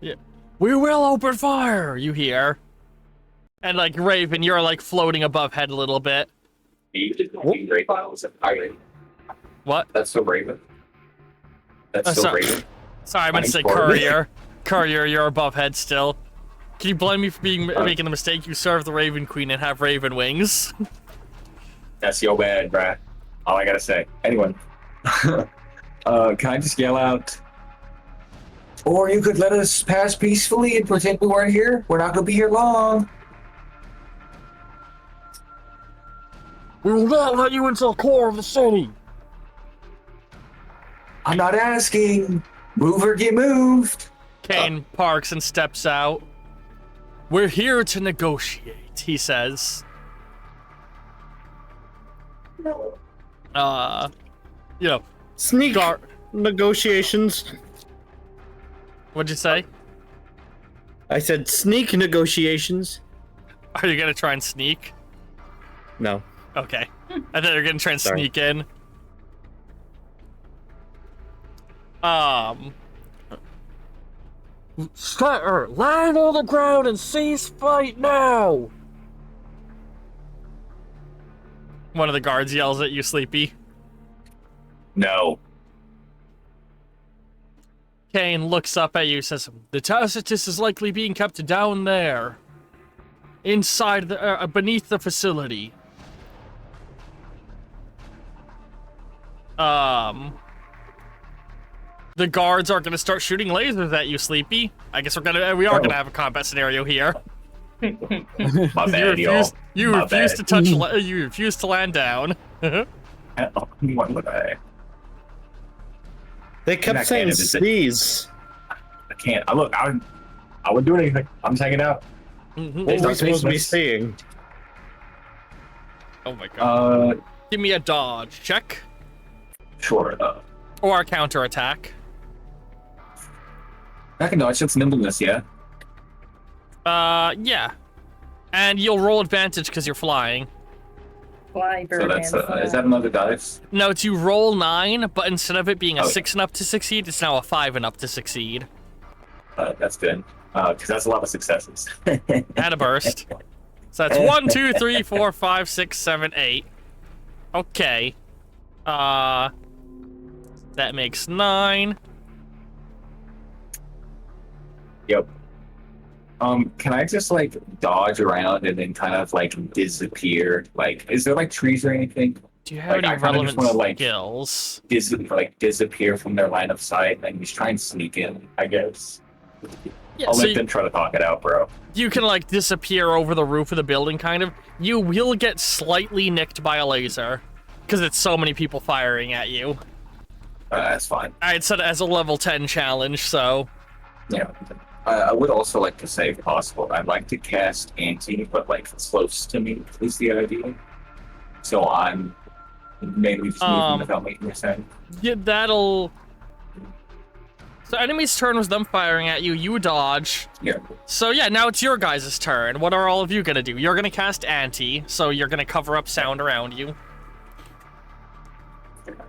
Yeah. We will open fire, you hear. And Raven, you're floating above head a little bit. What? That's so Raven. That's so sorry. Raven. Sorry, I meant to say Funny story. courier. Courier, you're above head still. Can you blame me for making the mistake? You serve the Raven Queen and have Raven wings. That's your bad, bruh. All I gotta say. Anyway. Can I just yell out? Or you could let us pass peacefully and pretend we weren't here. We're not gonna be here long. We will not let you into the core of the city. I'm not asking. Move or get moved. Kane parks and steps out. We're here to negotiate, he says. Sneak Gar- negotiations. What'd you say? I said sneak negotiations. Are you gonna try and sneak? No. Okay. I thought you were gonna try and Sorry. sneak in. Scatter, land on the ground and cease fight now! One of the guards yells at you, Sleepy. No. Kane looks up at you, says, the Tacitus is likely being kept down there. Inside the, beneath the facility. The guards are gonna start shooting lasers at you, Sleepy. I guess we are gonna have a combat scenario here. My bad, y'all. You My refuse bad. to touch. You refuse to land down. What would I? They kept Not saying Canada, is it? sneeze. I can't. I wouldn't do anything. I'm just hanging out. Mhm. What are we Don't supposed to be miss. seeing? Oh my god. Uh, Give me a dodge check sure. or a counterattack. I can dodge. It's nimbleness, yeah. Yeah. And you'll roll advantage because you're flying. Fly, So Birdman, that's fly. is that another dice? No, it's you roll 9, but instead of it being a Okay. 6 and up to succeed, it's now a 5 and up to succeed. That's good. Because that's a lot of successes. Add a burst. So that's 1, 2, 3, 4, 5, 6, 7, 8. Okay. That makes 9. Yep. Can I just like dodge around and then kind of like disappear? Like, is there like trees or anything? Do you have Like, I any kinda relevant just wanna, like- skills? Disappear from their line of sight and just try and sneak in, I guess. Yeah, I'll so let them try to talk it out, bro. you can like disappear over the roof of the building, kind of. You will get slightly nicked by a laser because it's so many people firing at you. That's fine. I'd set it as a level 10 challenge, so Yeah. I would also like to say, if possible, I'd like to cast Anti, but like close to me is the idea. So I'm mainly just moving without making a sound. yeah, that'll. So enemy's turn was them firing at you. You dodge. Yeah. So yeah, now it's your guys' turn. What are all of you gonna do? You're gonna cast Anti, so you're gonna cover up sound around you.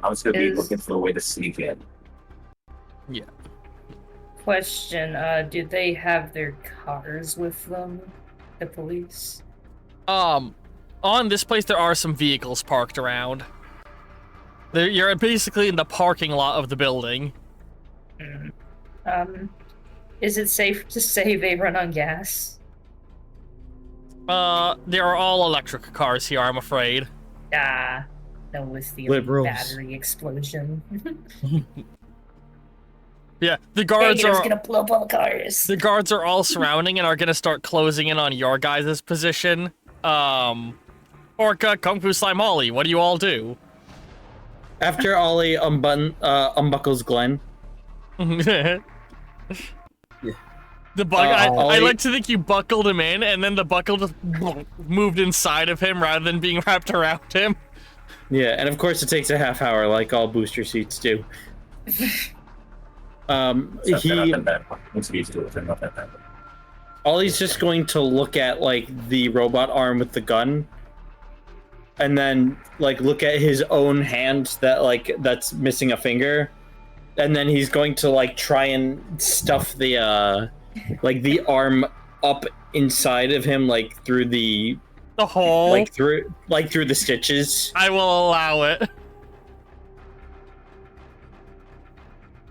I was gonna be Is- looking for a way to sneak in. Question, do they have their cars with them? The police? On this place there are some vehicles parked around. You're basically in the parking lot of the building. Is it safe to say they run on gas? There are all electric cars here, I'm afraid. Ah, no, with the Liberals. battery explosion. Yeah, the guards Dang it, I was are gonna blow up all the cars. the guards are all surrounding and are gonna start closing in on your guys' position. Orca, Kung Fu Slime Ollie, what do you all do? After Ollie unbuckles Glenn, The bug. I Ollie- like to think you buckled him in, and then the buckle just moved inside of him rather than being wrapped around him. yeah, and of course it takes a half hour, like all booster seats do. They're not He that bad. Once you used to it, they're not that bad. Ollie's just going to look at like the robot arm with the gun, and then like look at his own hand that's missing a finger, and then he's going to like try and stuff the like the arm up inside of him, like through the The hole. through the stitches. I will allow it.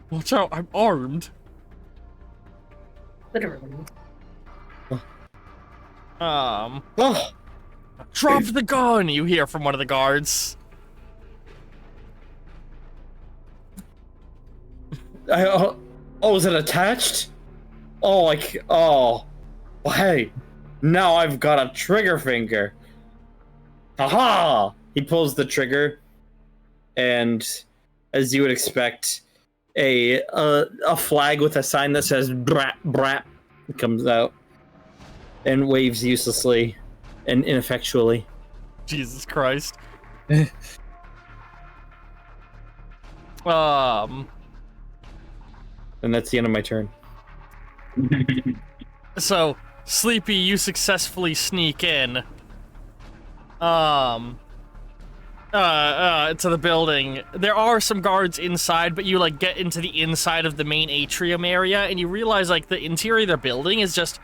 Watch out! I'm armed. Literally. Oh, Drop the gun! You hear from one of the guards. oh, is it attached? Oh, like, oh, well, hey, now I've got a trigger finger. Haha! He pulls the trigger, and as you would expect, a flag with a sign that says "brat brat" comes out and waves uselessly and ineffectually. Jesus Christ. And that's the end of my turn. So, Sleepy, you successfully sneak in. To the building. There are some guards inside, but you, like, get into the inside of the main atrium area, and you realize, like, the interior of the building is just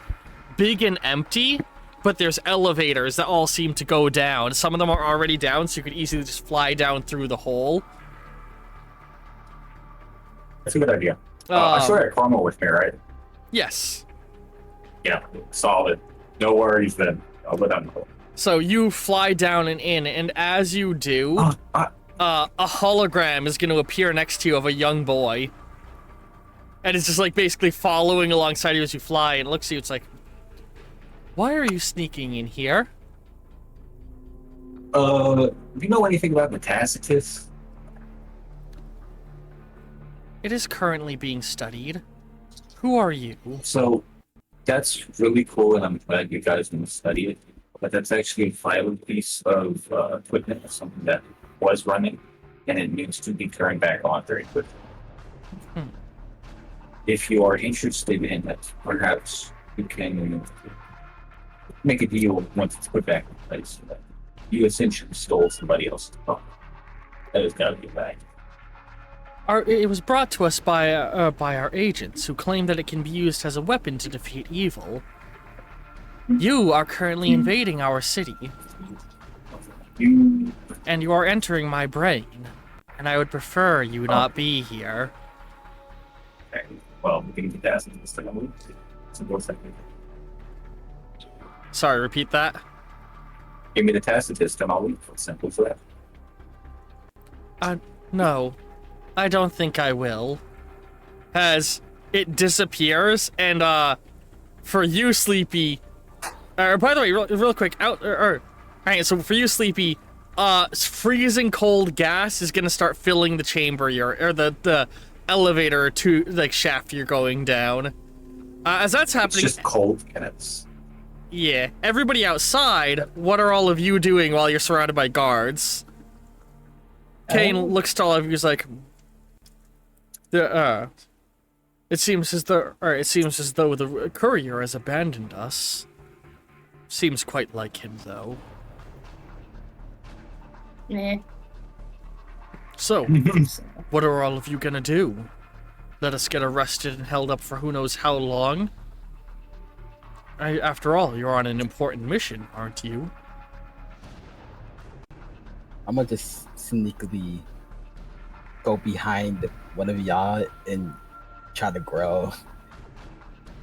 big and empty, but there's elevators that all seem to go down. Some of them are already down, so you could easily just fly down through the hole. That's a good idea. I still had Karma with me, right? Yes. Yeah, solid. No worries then. I'll go down the hole. So you fly down and in, and as you do, a hologram is going to appear next to you of a young boy. And it's just like basically following alongside you as you fly, and it looks at you, it's like, why are you sneaking in here? Do you know anything about the Tacitus? It is currently being studied. Who are you? So that's really cool, and I'm glad you guys want to study it. But that's actually a violent piece of equipment, something that was running, and it needs to be turned back on very quickly. if you are interested in it, perhaps you can make a deal once it's put back in place. You essentially stole somebody else's property. That has got to be back. It was brought to us by our agents, who claim that it can be used as a weapon to defeat evil. You are currently invading our city, You and you are entering my brain, and I would prefer you not be here. okay. Well, we can get that in this thing. It's a second. Sorry, repeat that. Give me the Tacitus and I'll leave. It's simple as that. No, I don't think I will. As it disappears, and for you, Sleepy. By the way, real quick, alright, so for you, Sleepy, freezing cold gas is gonna start filling the chamber the elevator to like shaft you're going down. As that's It's happening, just cold and it's yeah. Everybody outside, what are all of you doing while you're surrounded by guards? Kane looks to all of you. He's like, it seems as though the courier has abandoned us. Seems quite like him, though. Meh. So, what are all of you gonna do? Let us get arrested and held up for who knows how long? After all, you're on an important mission, aren't you? I'm gonna just sneakily go behind one of y'all and try to grow.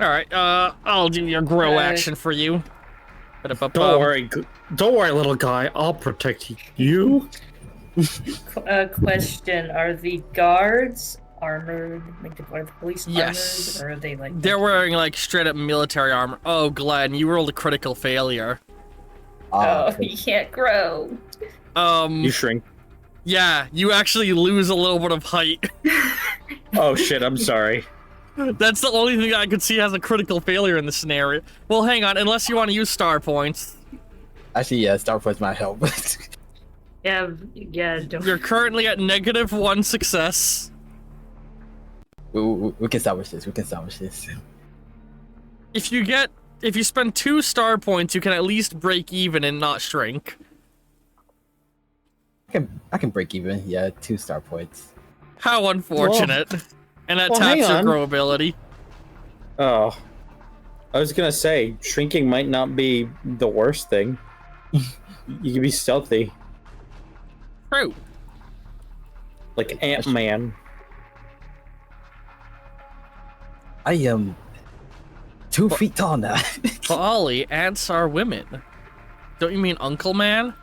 Alright, I'll do your grow Okay. action for you. Don't worry, little guy. I'll protect you. Question: are the guards armored? Like, are the police Yes. armored, or are they like? They're wearing, like, straight-up military armor. Oh, Glenn, you rolled a critical failure. Oh, you can't grow. You shrink. Yeah, you actually lose a little bit of height. Oh shit! I'm sorry. That's the only thing I could see has a critical failure in the scenario. Well, hang on, unless you want to use star points. Actually, yeah, Star Points might help. Yeah, don't. You're currently at -1 success. we can salvage this. We can salvage this. If you spend 2 star points, you can at least break even and not shrink. I can break even. Yeah, 2 Star Points. How unfortunate. And that well, taps hang your on. grow ability. Oh, I was gonna say shrinking might not be the worst thing. You can be stealthy, True. like Ant-Man. I am 2 feet tall now. Well, Ollie, ants are women. Don't you mean Uncle Man?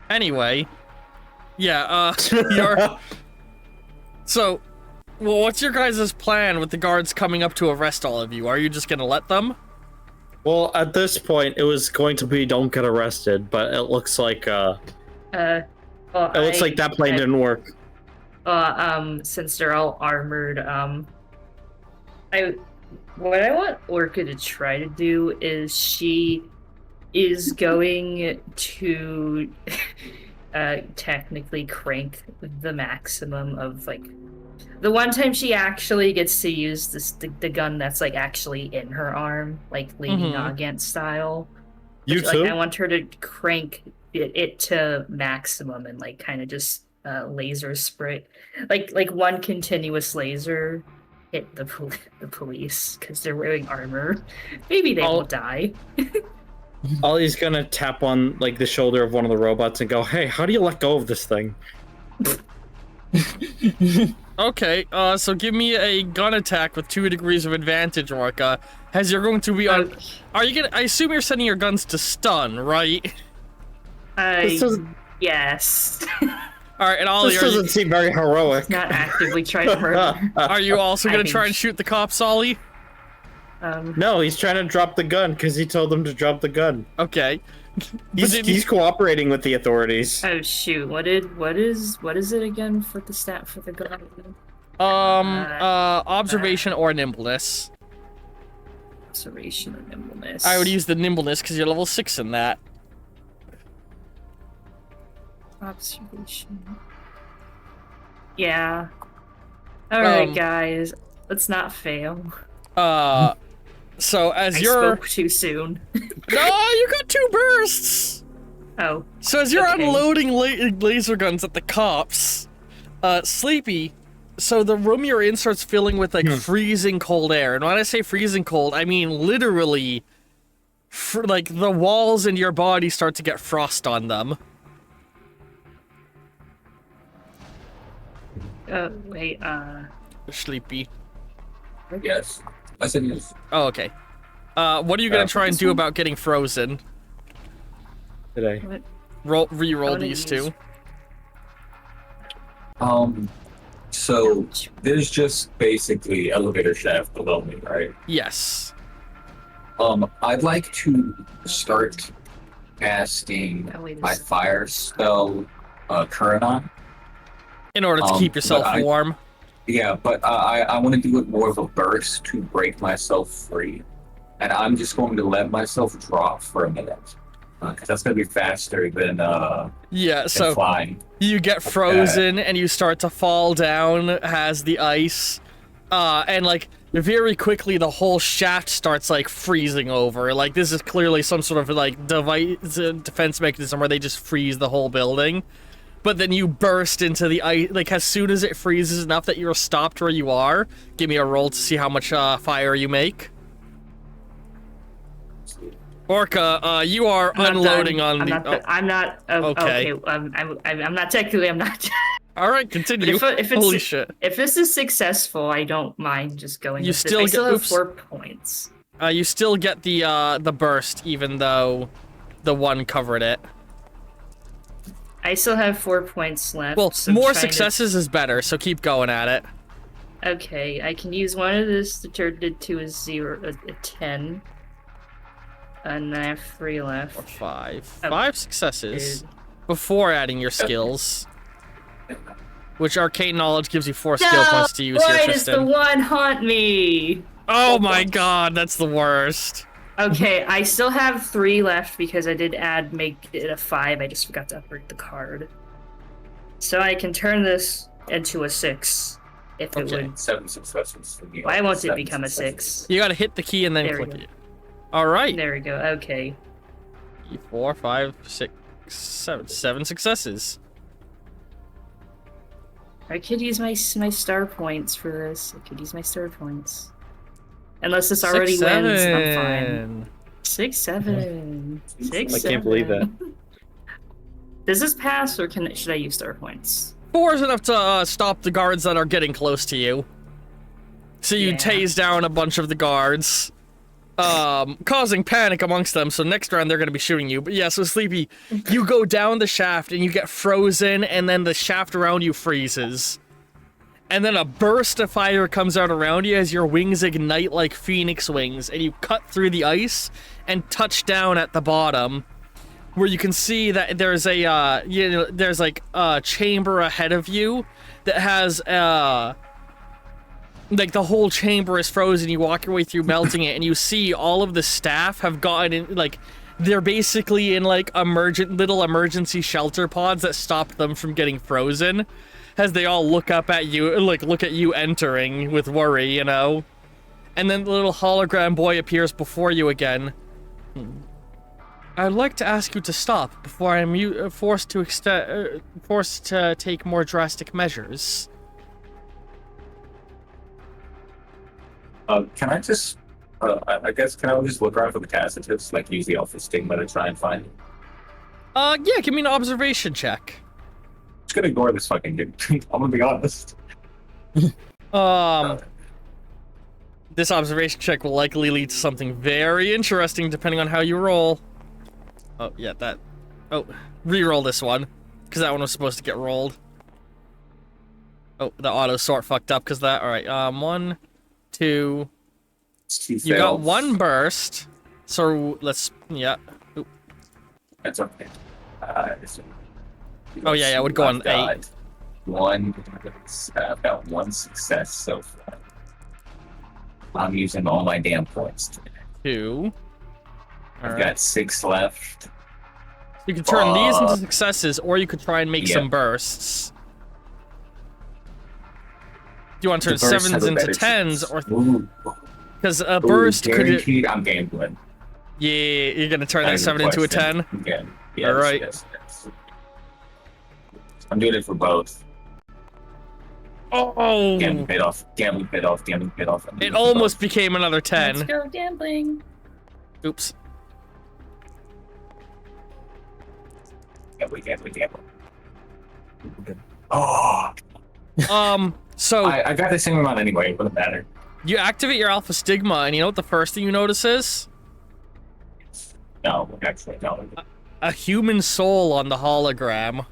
Anyway, yeah, so, well, what's your guys' plan with the guards coming up to arrest all of you? Are you just gonna let them? Well, at this point, it was going to be don't get arrested, but it looks like Well, it looks like that plan didn't work. Since they're all armored, what I want Orca to try to do is she is going to technically crank the maximum of like the one time she actually gets to use the gun that's like actually in her arm, like Lady Nagant style. You Like, too? I want her to crank it to maximum and like kind of just laser spray, like one continuous laser hit the police because they're wearing armor. Maybe they won't die. Ollie's gonna tap on like the shoulder of one of the robots and go, "Hey, how do you let go of this thing?" Okay, so give me a gun attack with 2 degrees of advantage, Orca. As you're going to be on... Are you gonna... I assume you're setting your guns to stun, right? This doesn't- Yes. Alright, and Ollie, This doesn't seem very heroic. Not actively trying to murder. are you also I gonna think try and shoot the cops, Ollie? No, he's trying to drop the gun because he told them to drop the gun. Okay. He's cooperating with the authorities. Oh shoot! What is it again for the stat for the gun? Observation or nimbleness. Observation and nimbleness. I would use the nimbleness because you're level 6 in that. Observation. Yeah. Alright, Um, guys. Let's not fail. So as I you're spoke too soon. no, you got 2 bursts. Oh. So as you're Okay. unloading laser guns at the cops, Sleepy, so the room you're in starts filling with like freezing cold air. And when I say freezing cold, I mean literally, like the walls in your body start to get frost on them. Wait, Sleepy. Yes. I said yes. Oh, okay. What are you gonna try and this do one? about getting frozen? Today. what? Re-roll wanna these use- 2. So there's just basically elevator shaft below me, right? Yes. I'd like to start casting Oh, wait a my second. fire spell, current on. In order to keep but yourself warm. Yeah, but I want to do it more of a burst to break myself free, and I'm just going to let myself drop for a minute, because that's gonna be faster than Yeah, so flying. you get frozen and you start to fall down as the ice. And like very quickly the whole shaft starts like freezing over. Like this is clearly some sort of like defense mechanism where they just freeze the whole building. But then you burst into the ice, like as soon as it freezes enough that you're stopped where you are. Give me a roll to see how much fire you make. Orca, you are I'm not unloading done. on the. I'm not. Okay. Okay. I'm not technically. I'm not. All right, continue. But if it's Holy shit! if this is successful, I don't mind just going. You with this. still I still get- have oops. 4 points. You still get the burst, even though the one covered it. I still have 4 points left. Well, so I'm more trying to- successes is better, so keep going at it. Okay, I can use one of this to turn it to a 10. And then I have 3 left. 5. Oh, 5 successes dude. before adding your skills, which arcane knowledge gives you 4 skill points to use here, Why does the Tristan. one haunt me? Oh my god, that's the worst. Okay, I still have 3 left because I did make it a 5. I just forgot to upgrade the card. So I can turn this into a 6 if it Okay. would. 7 successes. Why won't it 7 become a successes. 6? You gotta hit the key and then There we click go. it. Alright. There we go. Okay. 4, 5, 6, 7. 7 successes. I could use my star points for this. I could use my star points. Unless this already 6, 7. wins, I'm fine. 6, 7. 6, I can't believe that. 7. Does this pass, or should I use star points? 4 is enough to stop the guards that are getting close to you. So you Yeah. tase down a bunch of the guards, causing panic amongst them. So next round they're going to be shooting you. But yeah, so Sleepy, you go down the shaft and you get frozen, and then the shaft around you freezes. And then a burst of fire comes out around you as your wings ignite like phoenix wings, and you cut through the ice and touch down at the bottom, where you can see that there's a there's like a chamber ahead of you that has like the whole chamber is frozen. You walk your way through melting it, and you see all of the staff have gotten in, like they're basically in like little emergency shelter pods that stop them from getting frozen, as they all look up at you, like look at you entering with worry, you know. And then the little hologram boy appears before you again. I'd like to ask you to stop before I am forced to take more drastic measures. Can I just, I guess, can I just look around for the Tacitus, like use the Alpha Stigma to try and find it? Yeah, give me an observation check. I'm just gonna ignore this fucking dude. I'm gonna be honest. This observation check will likely lead to something very interesting depending on how you roll. Oh, yeah, that. Oh, re-roll this one, because that one was supposed to get rolled. Oh, the auto sort fucked up because that. All right, 1, 2. You got 1 burst. So let's. Yeah. Oop. That's okay. Oh, yeah, it would go on I've got 8. I've got 1 success so far. I'm using all my damn points today. 2. I've All got right. 6 left. You can turn these into successes, or you could try and make Yeah. some bursts. Do you want to turn The bursts sevens have a into better tens, chance. or Ooh, because a ooh, burst could? guaranteed I'm gambling. Yeah, you're gonna turn Not that even 7 into a question. 10. Again. Yes, Alright. yes, yes. I'm doing it for both. Oh, Gambling paid off. Gambling paid off. Gambling paid off. I'm doing it for almost both. became another Let's 10. go gambling. Oops. Gambling, gambling, gambling. Good. Oh, So I got the same amount anyway. It wouldn't matter. you activate your alpha stigma, and you know what the first thing you notice is? No, actually, no. A human soul on the hologram.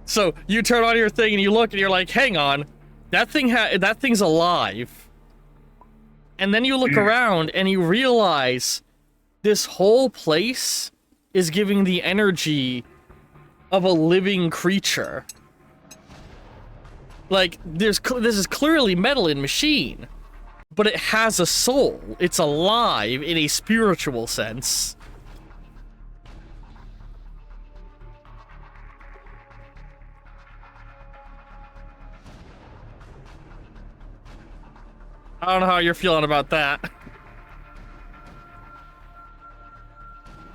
So you turn on your thing and you look and you're like, hang on, that thing's alive. And then you look around and you realize this whole place is giving the energy of a living creature. Like, this is clearly metal and machine, but it has a soul. It's alive in a spiritual sense. I don't know how you're feeling about that.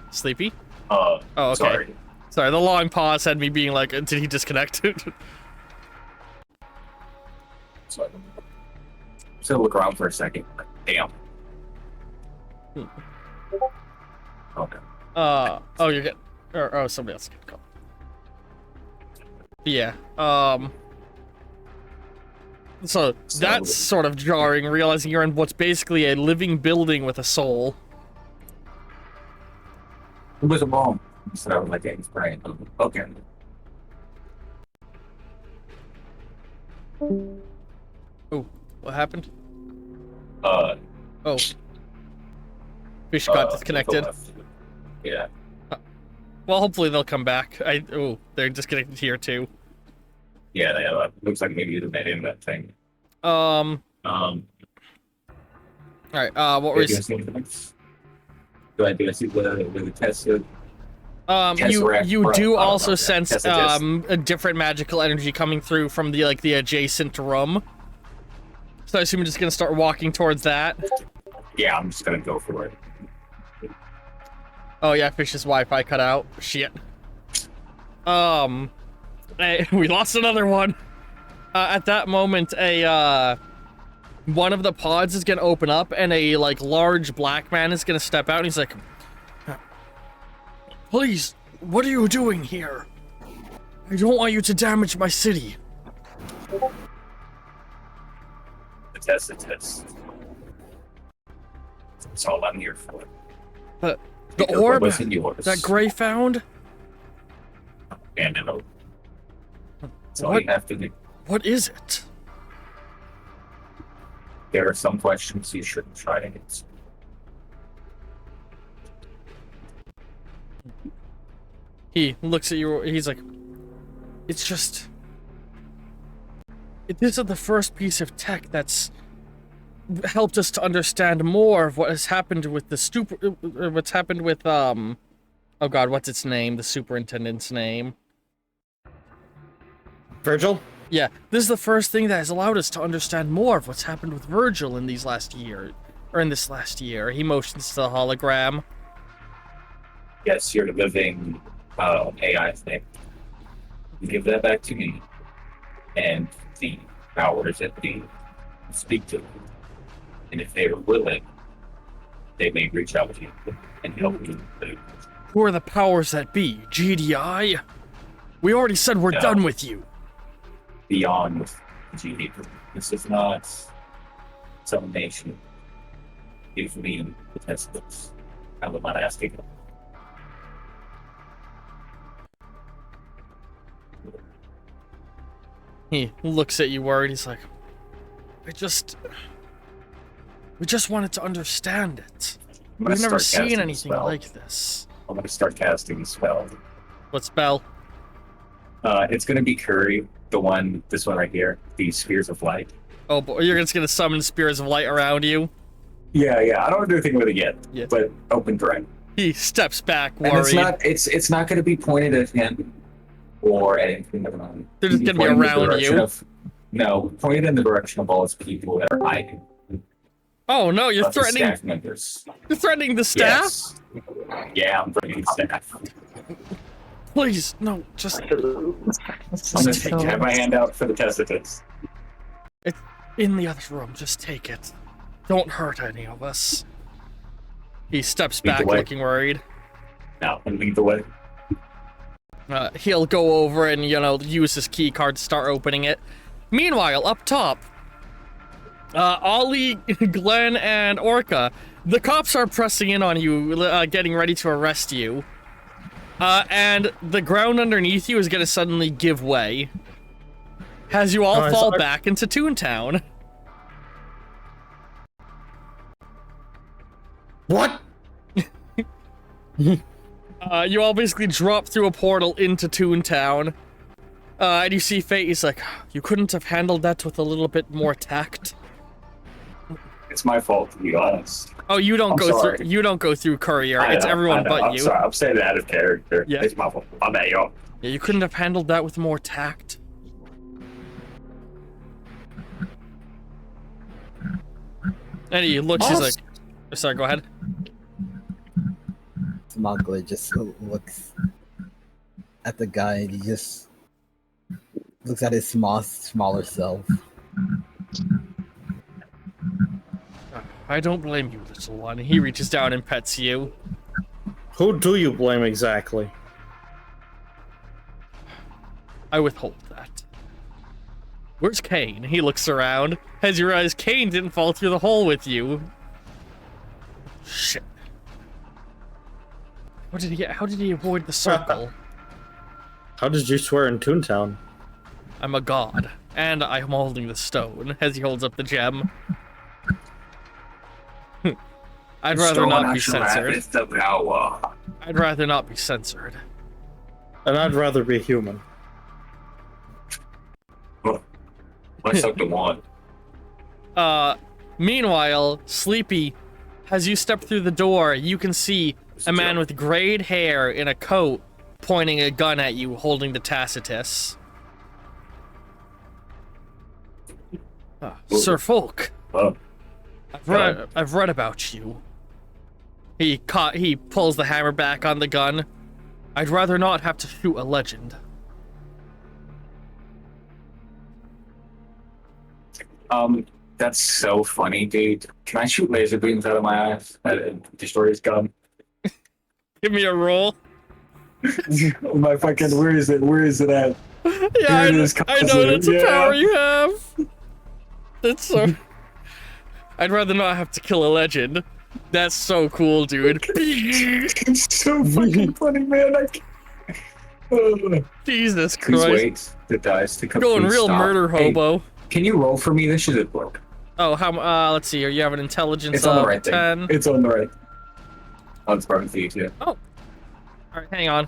Sleepy? Oh, okay. Sorry. Sorry, the long pause had me being like, did he disconnect? So look around for a second. Damn. Okay. oh, you're getting, oh, somebody else can go. Yeah, so that's sort of jarring, realizing you're in what's basically a living building with a soul. It was a bomb. So I was like, getting sprayed. Okay. Oh, what happened? Uh, Oh. Fish got to the disconnected. left. Yeah. Well, hopefully they'll come back. Oh, they're disconnected here too. Yeah, looks like maybe you made in that thing. Alright, what were Do you... I see anything? Do I see what the test did? You do I don't also know. sense Yes, it is. a different magical energy coming through from the adjacent room. So I assume you're just gonna start walking towards that. Yeah, I'm just gonna go for it. Oh yeah, Fish's Wi-Fi cut out. Shit. Hey, we lost another one. At that moment, one of the pods is gonna open up, and a large black man is gonna step out, and he's like, "Please, what are you doing here? I don't want you to damage my city." The test. That's all I'm here for. The Because orb what was in yours? that Gray found? And it'll. That's all What? you have to do. What is it? There are some questions you shouldn't try to answer. He looks at you, he's like, it's just... This is the first piece of tech that's helped us to understand more of what has happened with the what's happened with, oh god, what's its name? The superintendent's name. Virgil? Yeah, this is the first thing that has allowed us to understand more of what's happened with Virgil in this last year. He motions to the hologram. Yes, you're living AI thing. You give that back to me, and the powers that be speak to them. And if they are willing, they may reach out to you and help you. Who are the powers that be? GDI? We already said we're No. done with you. Beyond with GD. This is not some nation. Give me the test books. I'm not asking. He looks at you worried. He's like, we just wanted to understand it. I'm gonna We've never start seen casting a anything spell. like this. I'm gonna start casting a spell. What spell? It's gonna be Curry, this one right here, the Spheres of Light. Oh boy, you're just gonna summon spirits of light around you? Yeah. I don't do anything with it yet. Yeah. But open threat. He steps back, And worried. it's not going to be pointed at him or anything. They're just gonna be Pointed in the around direction you. No, pointed in the direction of all his people that are hiding. Oh no, you're Of the threatening. staff members. You're threatening the staff. Yes. Yeah, I'm bringing staff. Please, no, just I'm gonna have my hand out for the Tacitus. in the other room. Just take it. Don't hurt any of us. He steps Lead the back, way. looking worried. Now, and lead the way. He'll go over and, use his key card to start opening it. Meanwhile, up top, Ollie, Glenn, and Orca, the cops are pressing in on you, getting ready to arrest you. And the ground underneath you is going to suddenly give way as you all Oh, fall sorry. back into Toontown. What? You all basically drop through a portal into Toontown. And you see Fate, he's like, you couldn't have handled that with a little bit more tact. It's my fault, to be honest. Oh, you don't I'm go sorry. through. You don't go through Courier. I It's know, everyone I know. but I'm you. sorry. I'm saying that out of character. Yeah. It's my fault. I'm at you. Yeah, you couldn't have handled that with more tact. And he looks. He's like, sorry. Go ahead. Smuggler just looks at the guy and he just looks at his smaller self. I don't blame you, little one. He reaches down and pets you. Who do you blame exactly? I withhold that. Where's Kane? He looks around. As you realize Kane didn't fall through the hole with you. Shit. What did he get? How did he avoid the circle? How did you swear in Toontown? I'm a god, and I'm holding the stone as he holds up the gem. I'd rather not be censored. I'd rather not be censored. And I'd rather be human. Let's up to one. Meanwhile, Sleepy, as you step through the door, you can see a man with grayed hair in a coat pointing a gun at you, holding the Tacitus. Sir Folk, Oh, I've read about you. He pulls the hammer back on the gun. I'd rather not have to shoot a legend. that's so funny, dude. Can I shoot laser beams out of my eyes and destroy his gun? Give me a roll. My fucking, where is it? Where is it at? Yeah, Here it is, I know that's a yeah. power you have. That's so. I'd rather not have to kill a legend. That's so cool, dude. It's so fucking funny, man. Jesus Please Christ. wait the dice to complete. Going real stop. murder Hey, hobo. can you roll for me? This should work. Oh, let's see here. You have an intelligence It's on the of right 10. thing. It's on the right. Oh, it's probably for you too. All right, hang on.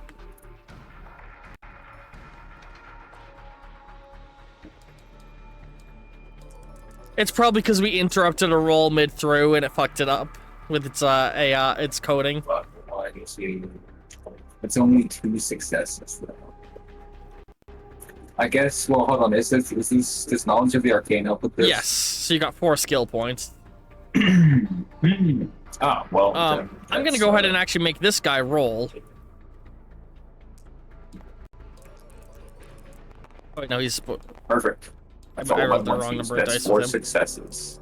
It's probably because we interrupted a roll mid-through and it fucked it up with its its coding. But why do you see? It's only 2 successes though. I guess. Well, hold on. Is this knowledge of the arcane help with this? Yes. So you got 4 skill points. Ah, well. then I'm gonna that's, go ahead and actually make this guy roll. Oh wait, no, he's. perfect. That's I all rolled about the wrong monkeys. number of That's dice 4 with him. successes.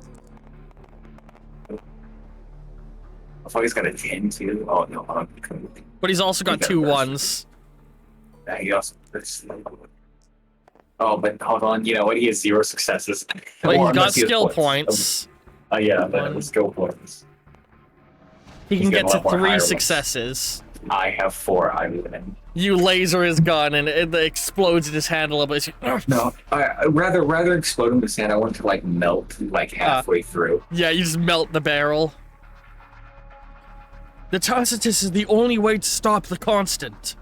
I thought he's got a 10 too. Oh no, hold on. But he's also got He got 2 a rest. ones. Yeah, he also. Oh, but hold on. You know what? He has 0 successes. But Or he's got unless he has skill points. Oh yeah, but One. with skill points. He He's can get got a to lot more 3 higher ones. successes. I have 4. I win. You laser his gun and it explodes in his hand a little bit. No, I rather explode him with sand. I want to like melt like halfway through. Yeah, you just melt the barrel. The Tacitus is the only way to stop the constant.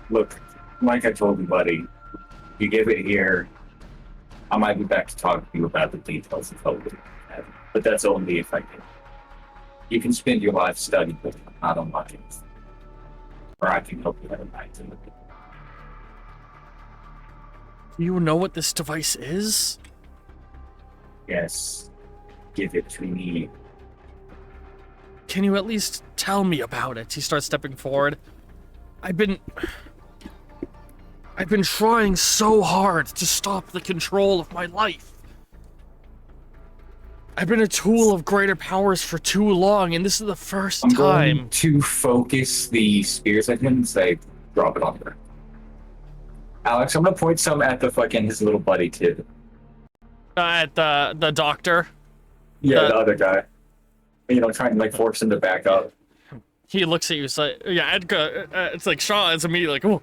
Look, like I told you, buddy, you give it here, I might be back to talk to you about the details of Hogan, but that's only if I can. You can spend your life studying, but not on my case. Or I can help you out of my activity. Do you know what this device is? Yes, give it to me. Can you at least tell me about it? He starts stepping forward. I've been trying so hard to stop the control of my life. I've been a tool of greater powers for too long, and this is the 1st I'm time. going to focus the spears at him and say, drop it on her. Alex, I'm gonna point some at the fucking his little buddy too. At the doctor. Yeah, the other guy. You know, trying to like force him to back up. He looks at you, he's like, yeah, Edgar, it's like, Shaw is immediately like, oh.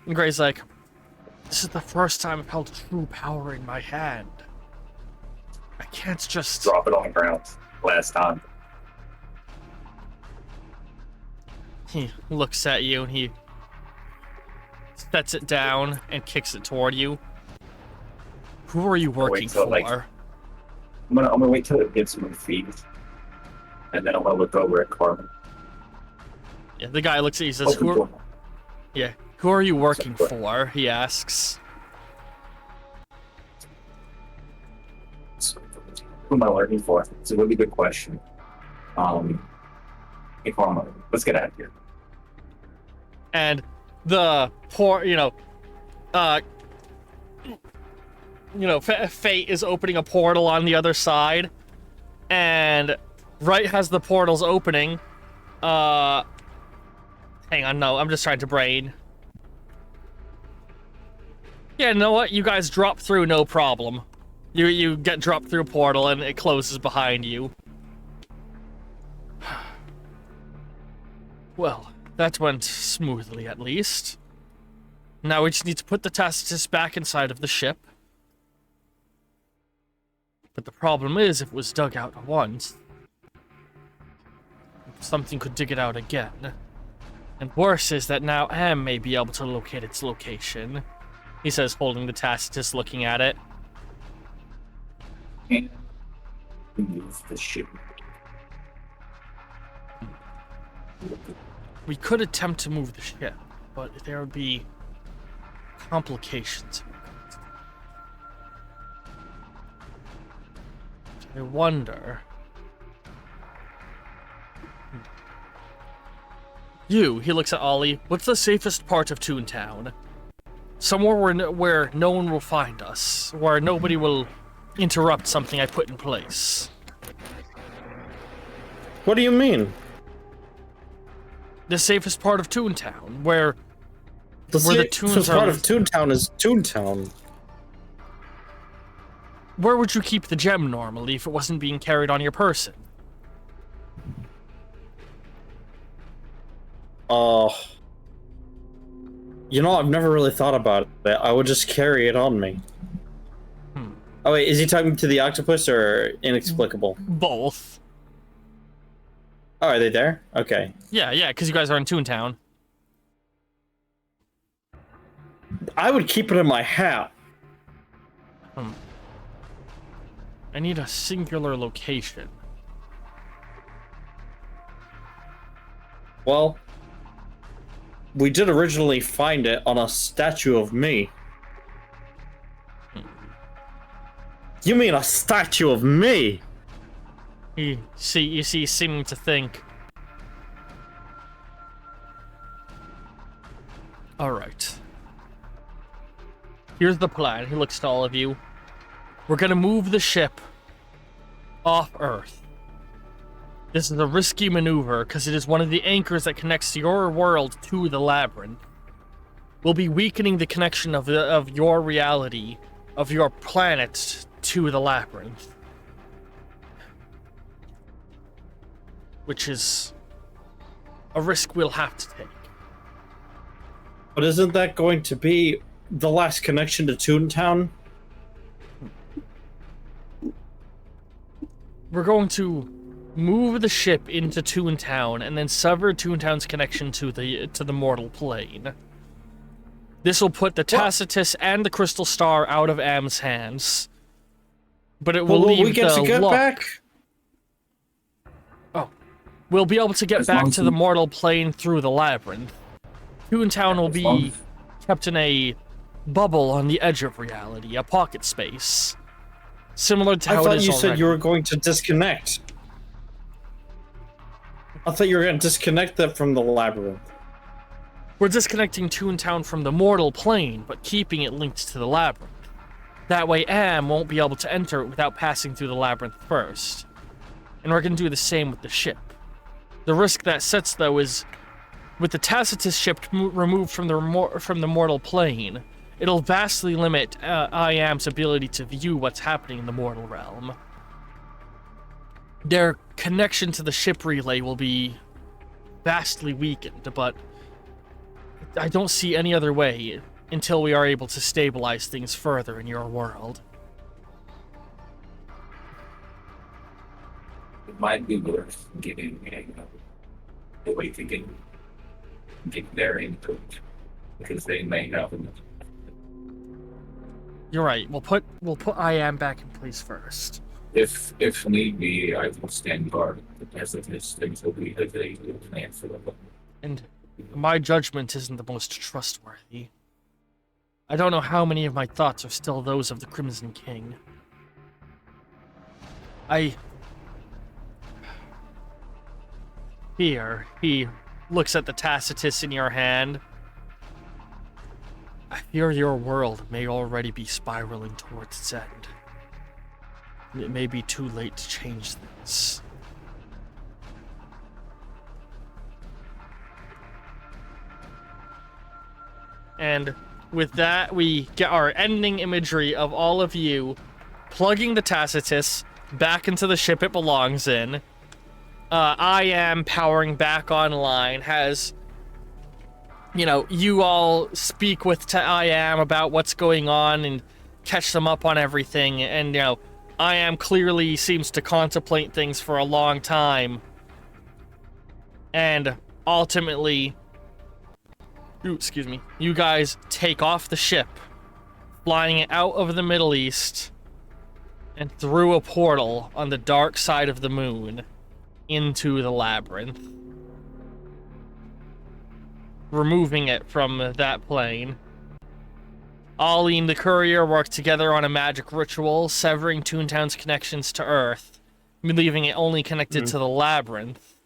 And Gray's like, this is the first time I've held true power in my hand. I can't just... Drop it on the ground. Last time. He looks at you and he sets it down and kicks it toward you. Who are you working till, for? like, I'm gonna wait till it gets my feet. And then I'm gonna look over at Carmen. Yeah, the guy looks at you and says, who are you working for? He asks. Who am I working for? It's a really good question. Hey Carmen, let's get out of here. And the poor, Fate is opening a portal on the other side, and right as the portal's opening, hang on, no, I'm just trying to brain. Yeah, you know what? You guys drop through, no problem. You get dropped through a portal and it closes behind you. Well, that went smoothly at least. Now we just need to put the Tacitus back inside of the ship. But the problem is, if it was dug out once, something could dig it out again. And worse is that now Am may be able to locate its location. He says, holding the Tacitus, looking at it. And move the ship. We could attempt to move the ship, but there would be complications. I wonder... he looks at Ollie, what's the safest part of Toontown? Somewhere where no one will find us, where nobody will interrupt something I put in place. What do you mean? The safest part of Toontown, where The the tunes safest part are... of Toontown is Toontown. Where would you keep the gem normally if it wasn't being carried on your person? You know, I've never really thought about it. I would just carry it on me. Oh wait, is he talking to the octopus or inexplicable? Both. Oh, are they there? Okay. Yeah, because you guys are in Toontown. I would keep it in my hat. I need a singular location. Well, we did originally find it on a statue of me. You mean a statue of me? You see, seeming to think. Alright. Here's the plan. He looks to all of you. We're gonna move the ship off Earth. This is a risky maneuver because it is one of the anchors that connects your world to the labyrinth. We'll be weakening the connection of your reality, of your planet, to the labyrinth. Which is a risk we'll have to take. But isn't that going to be the last connection to Toontown? We're going to move the ship into Toontown and then sever Toontown's connection to the mortal plane. This will put the Tacitus and the Crystal Star out of Am's hands. but it Well, will will leave we get the to get lock. back? We'll be able to get As back long as to the we- mortal plane through the labyrinth. Toontown will As long be as- kept in a bubble on the edge of reality, a pocket space, similar to I how it thought is you said already. you were going to disconnect. I thought you were going to disconnect that from the labyrinth. We're disconnecting Toontown from the mortal plane, but keeping it linked to the labyrinth. That way Am won't be able to enter it without passing through the labyrinth first. And we're going to do the same with the ship. The risk that sets, though, is with the Tacitus ship removed from the mortal plane, it'll vastly limit I Am's ability to view what's happening in the mortal realm. Their connection to the ship relay will be vastly weakened, but I don't see any other way until we are able to stabilize things further in your world. It might be worth getting a way to get their input because they may have. You're right. We'll put I Am back in place first. If need be, I will stand guard. As of this, things will be that they will plan for them. And my judgment isn't the most trustworthy. I don't know how many of my thoughts are still those of the Crimson King. Here, he looks at the Tacitus in your hand. I fear your world may already be spiraling towards its end. And it may be too late to change things. And with that, we get our ending imagery of all of you plugging the Tacitus back into the ship it belongs in. I Am powering back online, has, you all speak with I Am about what's going on and catch them up on everything. And, I Am clearly seems to contemplate things for a long time. And ultimately, you guys take off the ship, flying it out of the Middle East and through a portal on the dark side of the moon into the labyrinth, removing it from that plane. Ollie and the courier work together on a magic ritual, severing Toontown's connections to Earth, leaving it only connected to the labyrinth.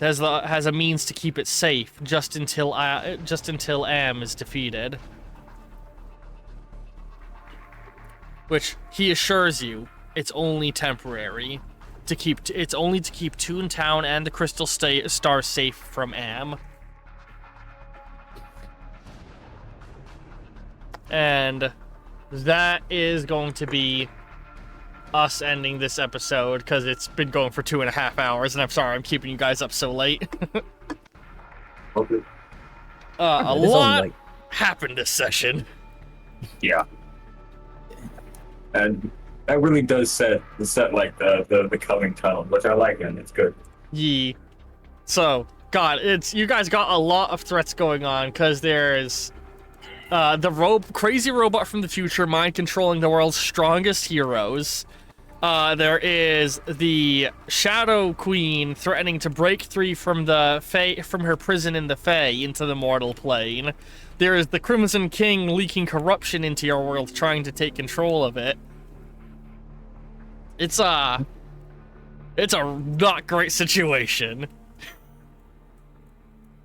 Has a means to keep it safe just until Am is defeated. Which he assures you, it's only temporary. It's only to keep Toontown and the Crystal Star safe from Am. And that is going to be us ending this episode, because it's been going for 2.5 hours, and I'm sorry I'm keeping you guys up so late. Okay. A It is only, lot happened this session. Yeah. And that really does set like the coming tone, which I like, and it's good. Yee. So, God, you guys got a lot of threats going on, because there's the crazy robot from the future mind controlling the world's strongest heroes. There is the Shadow Queen threatening to break free from from her prison in the Fae into the mortal plane. There is the Crimson King leaking corruption into your world, trying to take control of it. It's a not great situation.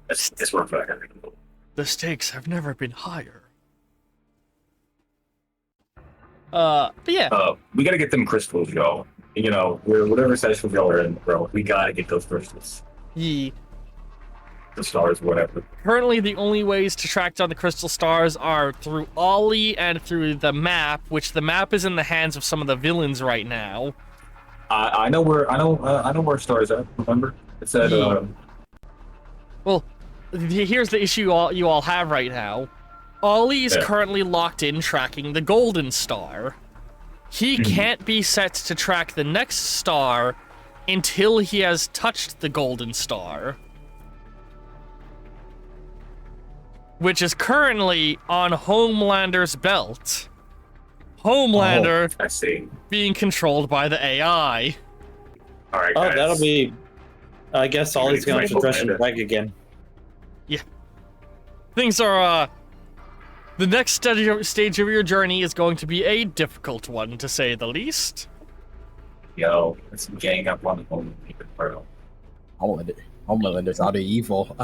It's worth it. The stakes have never been higher. But yeah. We gotta get them crystals, yo. Whatever session y'all are in, bro, we gotta get those crystals. Yee. The stars, whatever. Currently, the only ways to track down the crystal stars are through Ollie and through the map, which the map is in the hands of some of the villains right now. I know where stars are. Remember, it said. Yeah. Well, here's the issue you all have right now. Ollie is currently locked in tracking the golden star. He can't be set to track the next star until he has touched the golden star, which is currently on Homelander's belt. Homelander I see. being controlled by the AI. All right, Oh, guys. that'll be. I guess Ollie's gonna have to dress in black again. Things are, the next stage of your journey is going to be a difficult one, to say the least. Yo, let's gang up on the home pearl. Homelander's out of evil.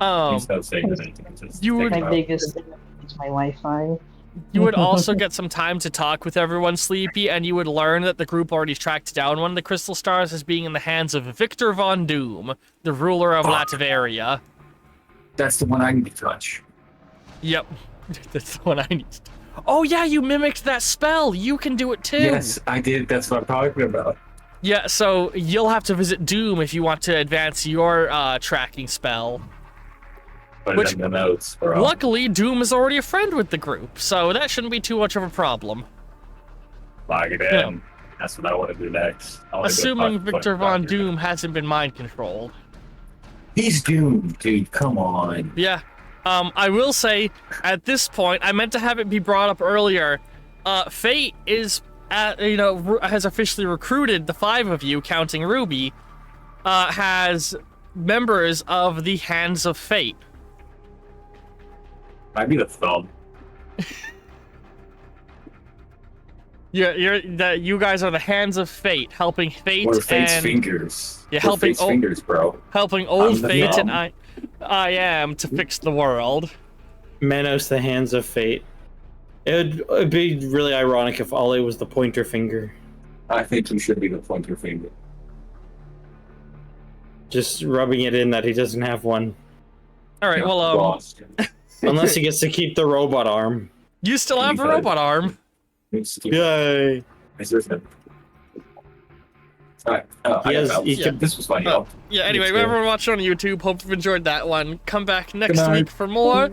Um, Please don't say anything. Just you think would- My about- biggest thing is my Wi-Fi. you would also get some time to talk with everyone, Sleepy, and you would learn that the group already tracked down one of the crystal stars as being in the hands of Victor Von Doom, the ruler of Fuck. Latveria. That's the one I need to touch. Yep, that's the one I need. Oh yeah, you mimicked that spell. You can do it too. Yes, I did. That's what I'm talking about. Yeah, so you'll have to visit Doom if you want to advance your tracking spell. Put Which- it in the notes, bro. Luckily, Doom is already a friend with the group, so that shouldn't be too much of a problem. Lock it in. That's what I want to do next. I wanna go Assuming talk to Victor Buck Von Doctor. Doom hasn't been mind controlled. He's doomed, dude. Come on. Yeah. I will say, at this point, I meant to have it be brought up earlier. Fate is, has officially recruited the 5 of you, counting Ruby, has members of the Hands of Fate. Might be the thumb. You guys are the Hands of Fate, helping Fate Or Fate's and fingers. Yeah, Or helping Fate's o- fingers, bro. helping old I'm the Fate and thumb. I am to fix the world. Manos, the hands of fate. It'd be really ironic if Ollie was the pointer finger. I think he should be the pointer finger. Just rubbing it in that he doesn't have one. All right, Yeah, well, lost. Unless he gets to keep the robot arm. you still have a Okay. robot arm. Yay! Is there some- Alright, He has- he can- This was funny. Oh, yeah, anyway, too. everyone watching on YouTube, hope you've enjoyed that one. Come back next night. week for more.